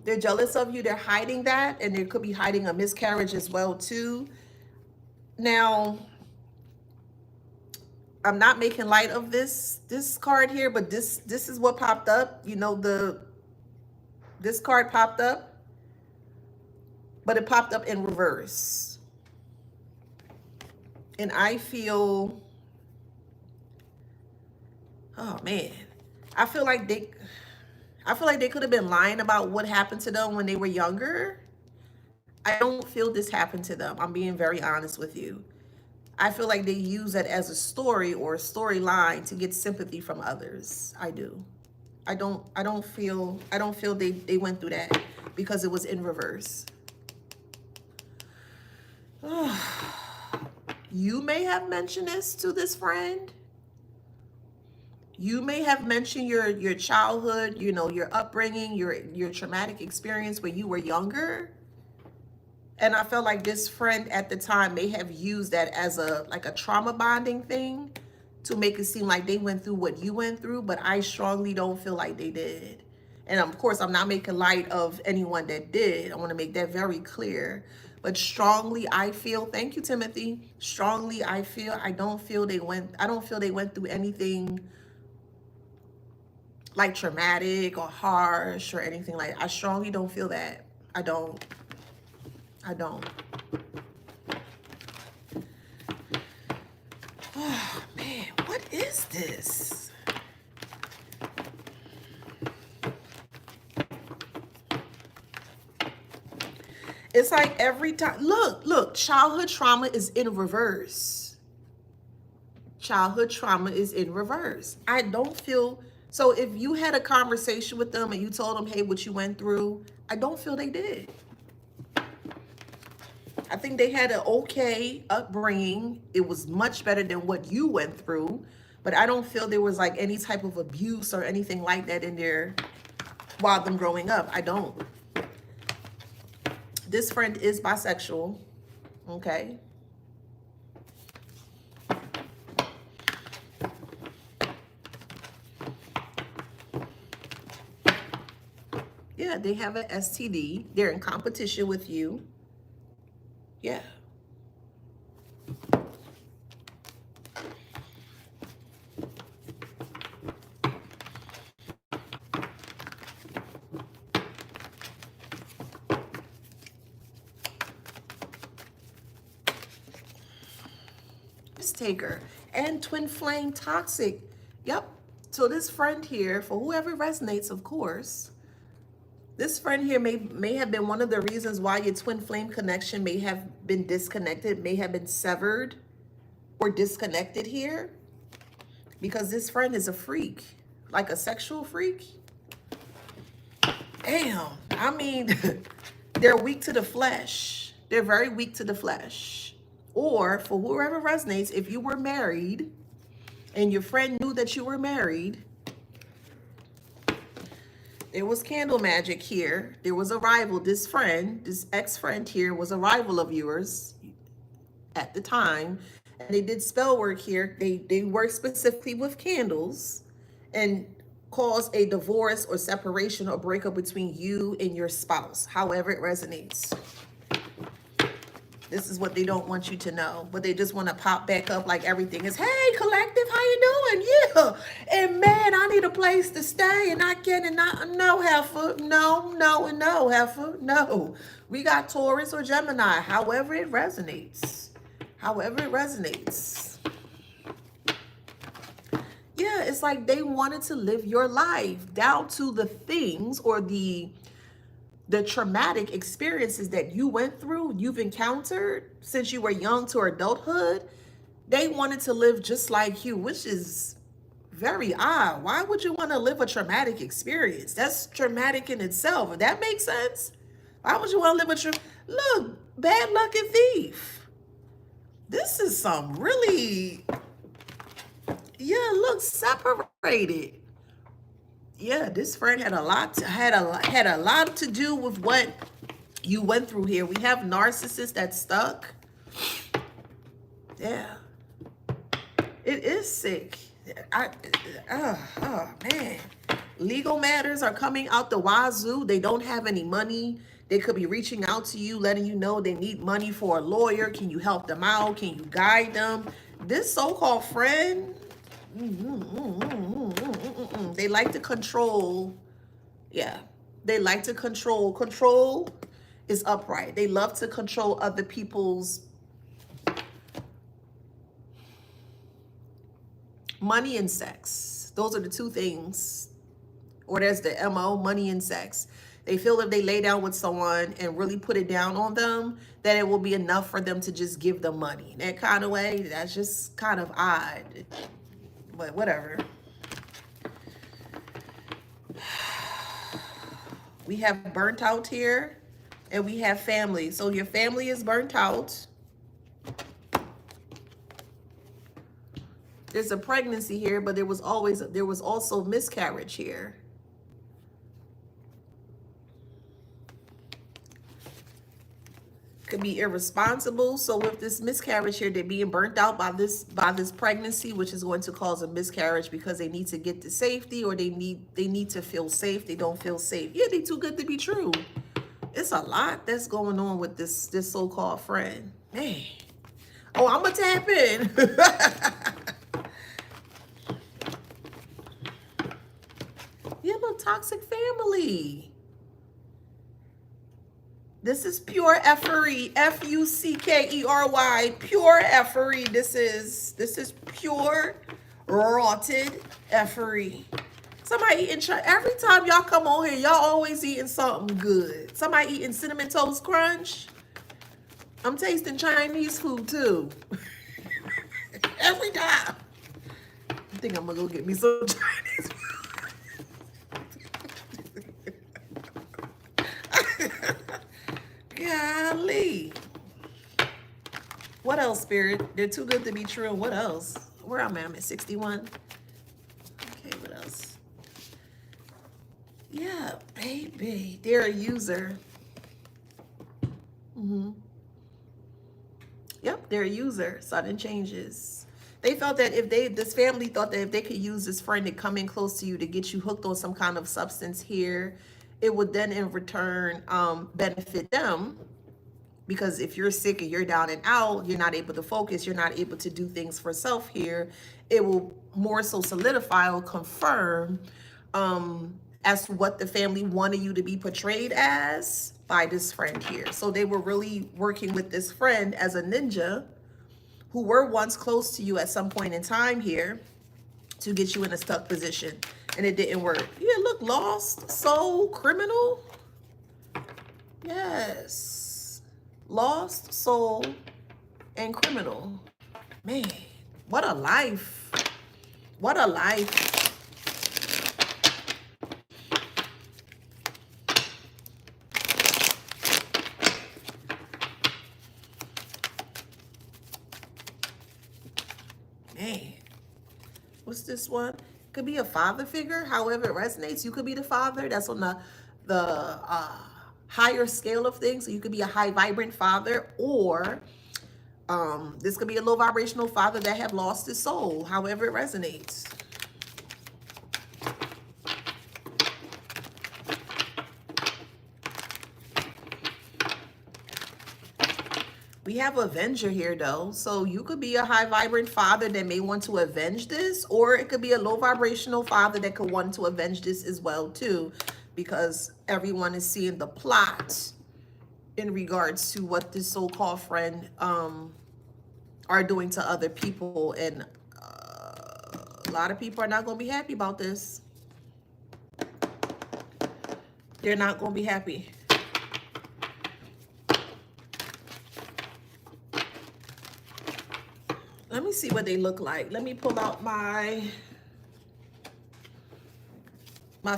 They're jealous of you. They're hiding that, and they could be hiding a miscarriage as well too. Now, I'm not making light of this card here, but this is what popped up. You know, this card popped up, but it popped up in reverse. And I feel, oh man, I feel like they could have been lying about what happened to them when they were younger. I don't feel this happened to them. I'm being very honest with you. I feel like they use it as a story or a storyline to get sympathy from others. I do. I don't feel they went through that because it was in reverse. You may have mentioned this to this friend. You may have mentioned your childhood, you know, your upbringing, your traumatic experience when you were younger. And I felt like this friend at the time may have used that as a like a trauma bonding thing to make it seem like they went through what you went through, but I strongly don't feel like they did. And of course, I'm not making light of anyone that did. I want to make that very clear. But strongly, I feel, thank you, Timothy. Strongly, I don't feel they went through anything like traumatic or harsh or anything like that. I strongly don't feel that. I don't. Oh man, what is this? It's like every time, look, childhood trauma is in reverse. Childhood trauma is in reverse. I don't feel, so if you had a conversation with them and you told them, hey, what you went through, I don't feel they did. I think they had an okay upbringing. It was much better than what you went through, but I don't feel there was like any type of abuse or anything like that in there while them growing up. I don't. This friend is bisexual, okay? Yeah, they have an STD. They're in competition with you. Yeah. Taker and twin flame toxic. Yep. So this friend here, for whoever resonates, of course, this friend here may have been one of the reasons why your twin flame connection may have been disconnected, may have been severed or disconnected here, because this friend is a freak, like a sexual freak. Damn. I mean, they're weak to the flesh. They're very weak to the flesh. Or for whoever resonates, if you were married and your friend knew that you were married, there was candle magic here. There was a rival. This friend, this ex-friend here was a rival of yours at the time. And they did spell work here. They worked specifically with candles and caused a divorce or separation or breakup between you and your spouse, however it resonates. This is what they don't want you to know, but they just want to pop back up like everything is, hey, collective, how you doing? Yeah. And man, I need a place to stay and I can and not, no, heifer, no, heifer, no. We got Taurus or Gemini, however it resonates. However it resonates. Yeah, it's like they wanted to live your life down to the things or the traumatic experiences that you went through, you've encountered since you were young to adulthood. They wanted to live just like you, which is very odd. Why would you want to live a traumatic experience? That's traumatic in itself. If that makes sense. Why would you want to live look, bad luck and thief. This is some really, yeah, look, separated. Yeah, this friend had a lot to do with what you went through here. We have narcissists that's stuck. Yeah, it is sick. Oh man, legal matters are coming out the wazoo. They don't have any money. They could be reaching out to you, letting you know they need money for a lawyer. Can you help them out? Can you guide them? This so-called friend. They like to control. Yeah, they like to control. Control is upright. They love to control other people's money and sex. Those are the two things. Or there's the MO, money and sex. They feel if they lay down with someone and really put it down on them, that it will be enough for them to just give them money. In that kind of way, that's just kind of odd. But whatever. We have burnt out here and we have family. So your family is burnt out. There's a pregnancy here, but there was also miscarriage here. Could be irresponsible. So with this miscarriage here, they're being burnt out by this pregnancy, which is going to cause a miscarriage because they need to get to safety, or they need to feel safe. They don't feel safe. Yeah, they too good to be true. It's a lot that's going on with this so-called friend. Man. Oh, I'm gonna tap in. Yeah, look, toxic family. This is pure effery, F-U-C-K-E-R-Y, pure effery. This is pure rotted effery. Somebody eating, every time y'all come on here, y'all always eating something good. Somebody eating Cinnamon Toast Crunch. I'm tasting Chinese food too. Every time. I think I'm gonna go get me some Chinese food. Golly. What else, Spirit? They're too good to be true. What else? Where am I? I'm at 61. Okay, what else? Yeah, baby. They're a user. Yep, they're a user. Sudden changes. They felt that this family thought that if they could use this friend to come in close to you to get you hooked on some kind of substance here, it would then in return benefit them, because if you're sick and you're down and out, you're not able to focus, you're not able to do things for self here, it will more so solidify or confirm as to what the family wanted you to be portrayed as by this friend here. So they were really working with this friend as a ninja who were once close to you at some point in time here to get you in a stuck position. And it didn't work. Yeah, look, lost soul criminal. Yes. Lost soul and criminal. Man, what a life. What a life. Man, what's this one? Could be a father figure, however it resonates. You could be the father. That's on the higher scale of things. So you could be a high vibrant father, or this could be a low vibrational father that have lost his soul, however it resonates. We have Avenger here though. So you could be a high vibrant father that may want to avenge this, or it could be a low vibrational father that could want to avenge this as well too, because everyone is seeing the plot in regards to what this so-called friend are doing to other people. And a lot of people are not going to be happy about this. They're not going to be happy. Let me see what they look like. Let me pull out my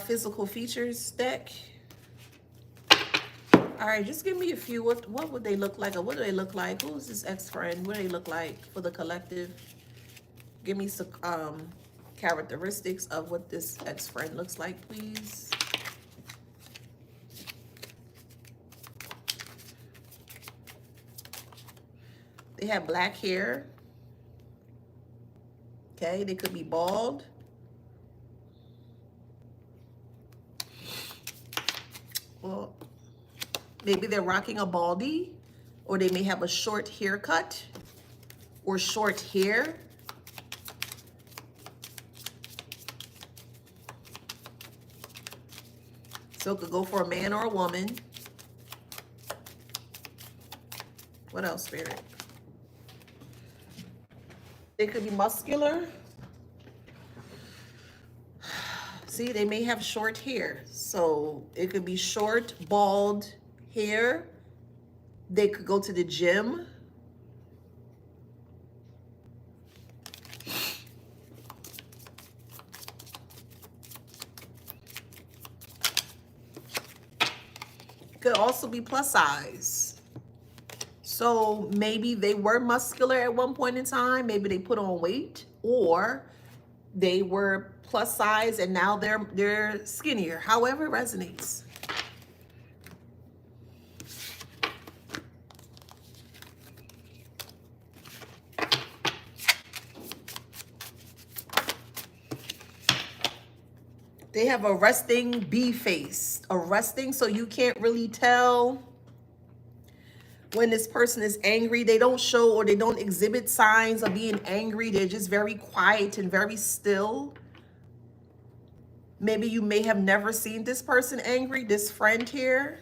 physical features deck. All right, just give me a few. What would they look like, or what do they look like? Who's this ex-friend? What do they look like for the collective? Give me some characteristics of what this ex-friend looks like, please. They have black hair. Okay, they could be bald. Well, maybe they're rocking a baldy, or they may have a short haircut or short hair. So it could go for a man or a woman. What else, Spirit? They could be muscular. See, they may have short hair. So it could be short, bald hair. They could go to the gym. Could also be plus size. So maybe they were muscular at one point in time. Maybe they put on weight. or they were plus size and now they're skinnier. However it resonates. They have a resting bee face, a resting, so you can't really tell when this person is angry. They don't show or they don't exhibit signs of being angry. They're just very quiet and very still. Maybe you may have never seen this person angry, this friend here.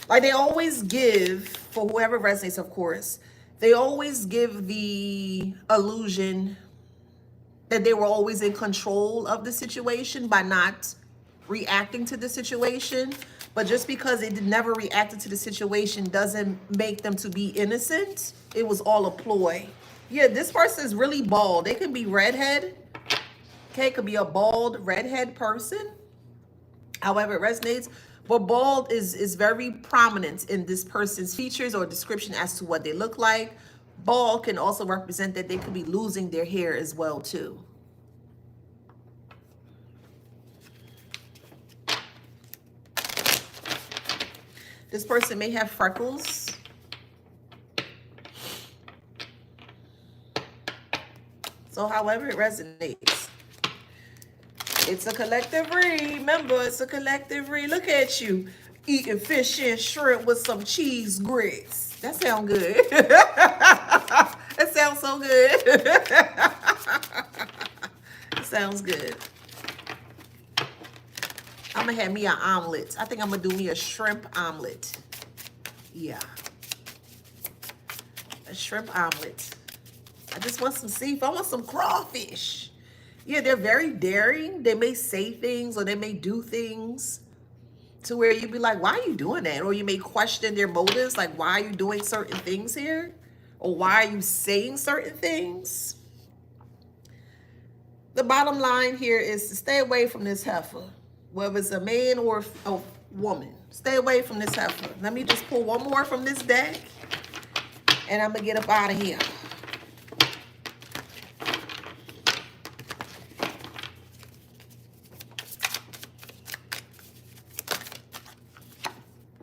Like they always give, for whoever resonates, of course, they always give the illusion that they were always in control of the situation by not reacting to the situation. But just because they never reacted to the situation doesn't make them to be innocent. It was all a ploy. Yeah, this person is really bald. They can be redhead. Okay, it could be a bald redhead person. However it resonates. But bald is very prominent in this person's features or description as to what they look like. Bald can also represent that they could be losing their hair as well too. This person may have freckles. So however it resonates. It's a collective read. Remember, it's a collective read. Look at you eating fish and shrimp with some cheese grits. That sounds good. That sounds so good. It sounds good. I'm going to have me an omelet. I think I'm going to do me a shrimp omelet. Yeah. A shrimp omelet. I just want some seafood. I want some crawfish. Yeah, they're very daring. They may say things or they may do things to where you'd be like, why are you doing that? Or you may question their motives, like, why are you doing certain things here? Or why are you saying certain things? The bottom line here is to stay away from this heifer, whether it's a man or a woman. Stay away from this heifer. Let me just pull one more from this deck, and I'm going to get up out of here.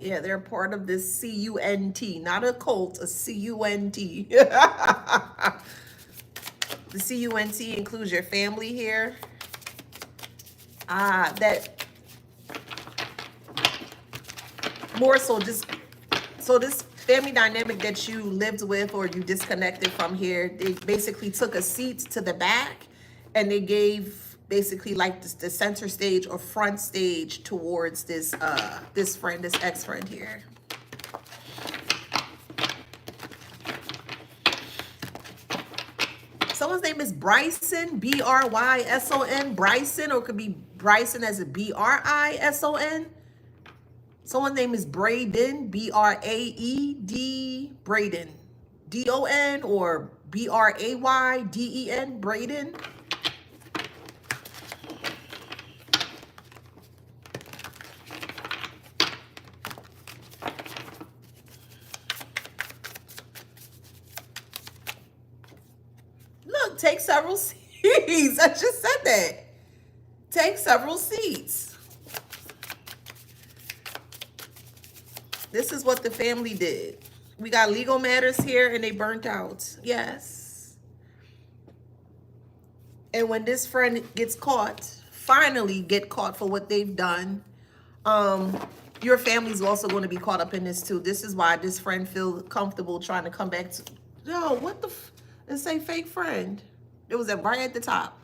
Yeah, they're part of this CUNT, not a cult, a CUNT. The CUNT includes your family here. That more so just, so this family dynamic that you lived with or you disconnected from here, they basically took a seat to the back and they gave basically like the center stage or front stage towards this this friend, this ex-friend here. Someone's name is Bryson, B-R-Y-S-O-N, Bryson, or it could be Bryson as a B-R-I-S-O-N. Someone's name is Braden, B-R-A-E-D, Braden, D-O-N, or B-R-A-Y-D-E-N, Braden. Look, take several seats. I just said that. Take several seats. This is what the family did. We got legal matters here and they burnt out. Yes. And when this friend gets caught, finally get caught for what they've done, your family's also going to be caught up in this too. This is why this friend feels comfortable trying to come back to, yo, what the and say fake friend. It was right at the top.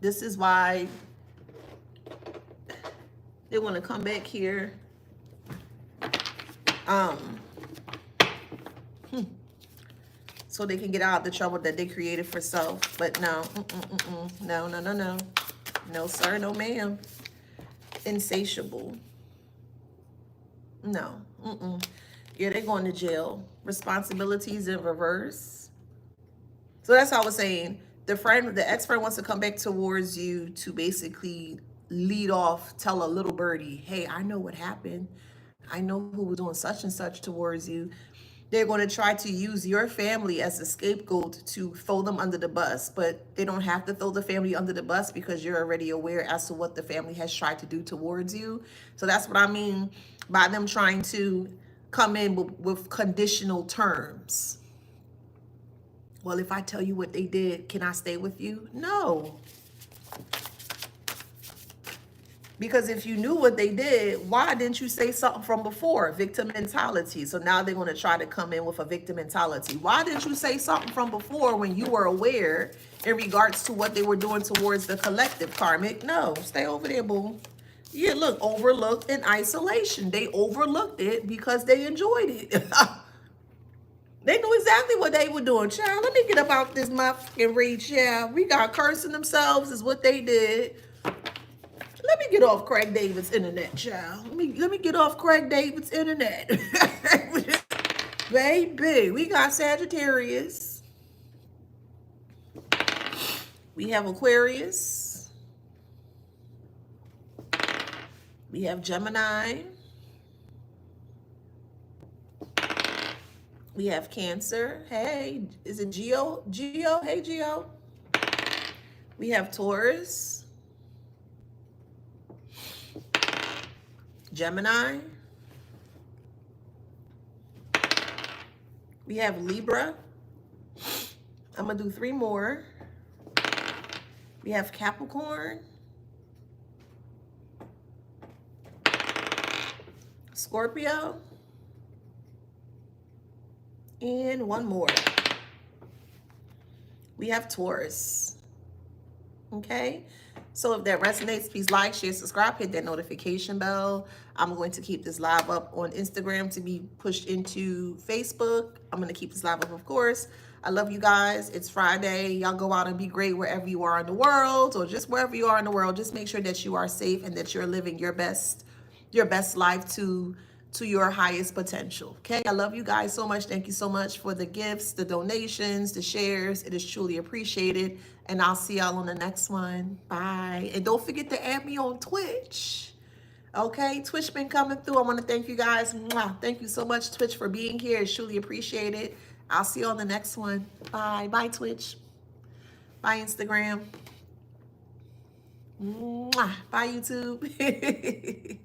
This is why they want to come back here. So they can get out of the trouble that they created for self. But no, no, no, no, no. No, sir, no, ma'am. Insatiable. No, Yeah, they're going to jail. Responsibilities in reverse. So that's how I was saying. The ex-friend wants to come back towards you to basically lead off, tell a little birdie, hey, I know what happened. I know who was doing such and such towards you. They're going to try to use your family as a scapegoat to throw them under the bus, but they don't have to throw the family under the bus because you're already aware as to what the family has tried to do towards you. So that's what I mean by them trying to come in with conditional terms. Well, if I tell you what they did, can I stay with you? No. Because if you knew what they did, why didn't you say something from before? Victim mentality. So now they're going to try to come in with a victim mentality. Why didn't you say something from before when you were aware in regards to what they were doing towards the collective karmic? No, stay over there, boo. Yeah, look, overlooked in isolation. They overlooked it because they enjoyed it. They knew exactly what they were doing. Child, let me get about this motherfucking read, child. We got cursing themselves is what they did. Let me get off Craig David's internet, child. Let me get off Craig David's internet. Baby, we got Sagittarius. We have Aquarius. We have Gemini. We have Cancer. Hey, is it Geo? Geo? Hey, Geo. We have Taurus. Gemini. We have Libra. I'm going to do 3 more. We have Capricorn. Scorpio. And 1 more. We have Taurus. Okay? So if that resonates, please like, share, subscribe, hit that notification bell. I'm going to keep this live up on Instagram to be pushed into Facebook. I'm going to keep this live up, of course. I love you guys. It's Friday. Y'all go out and be great wherever you are in the world, or just wherever you are in the world. Just make sure that you are safe and that you're living your best life to your highest potential. Okay, I love you guys so much. Thank you so much for the gifts, the donations, the shares. It is truly appreciated. And I'll see y'all on the next one. Bye. And don't forget to add me on Twitch. Okay, Twitch been coming through. I want to thank you guys. Mwah. Thank you so much, Twitch, for being here. It's truly appreciated. I'll see you on the next one. Bye. Bye, Twitch. Bye, Instagram. Mwah. Bye, YouTube.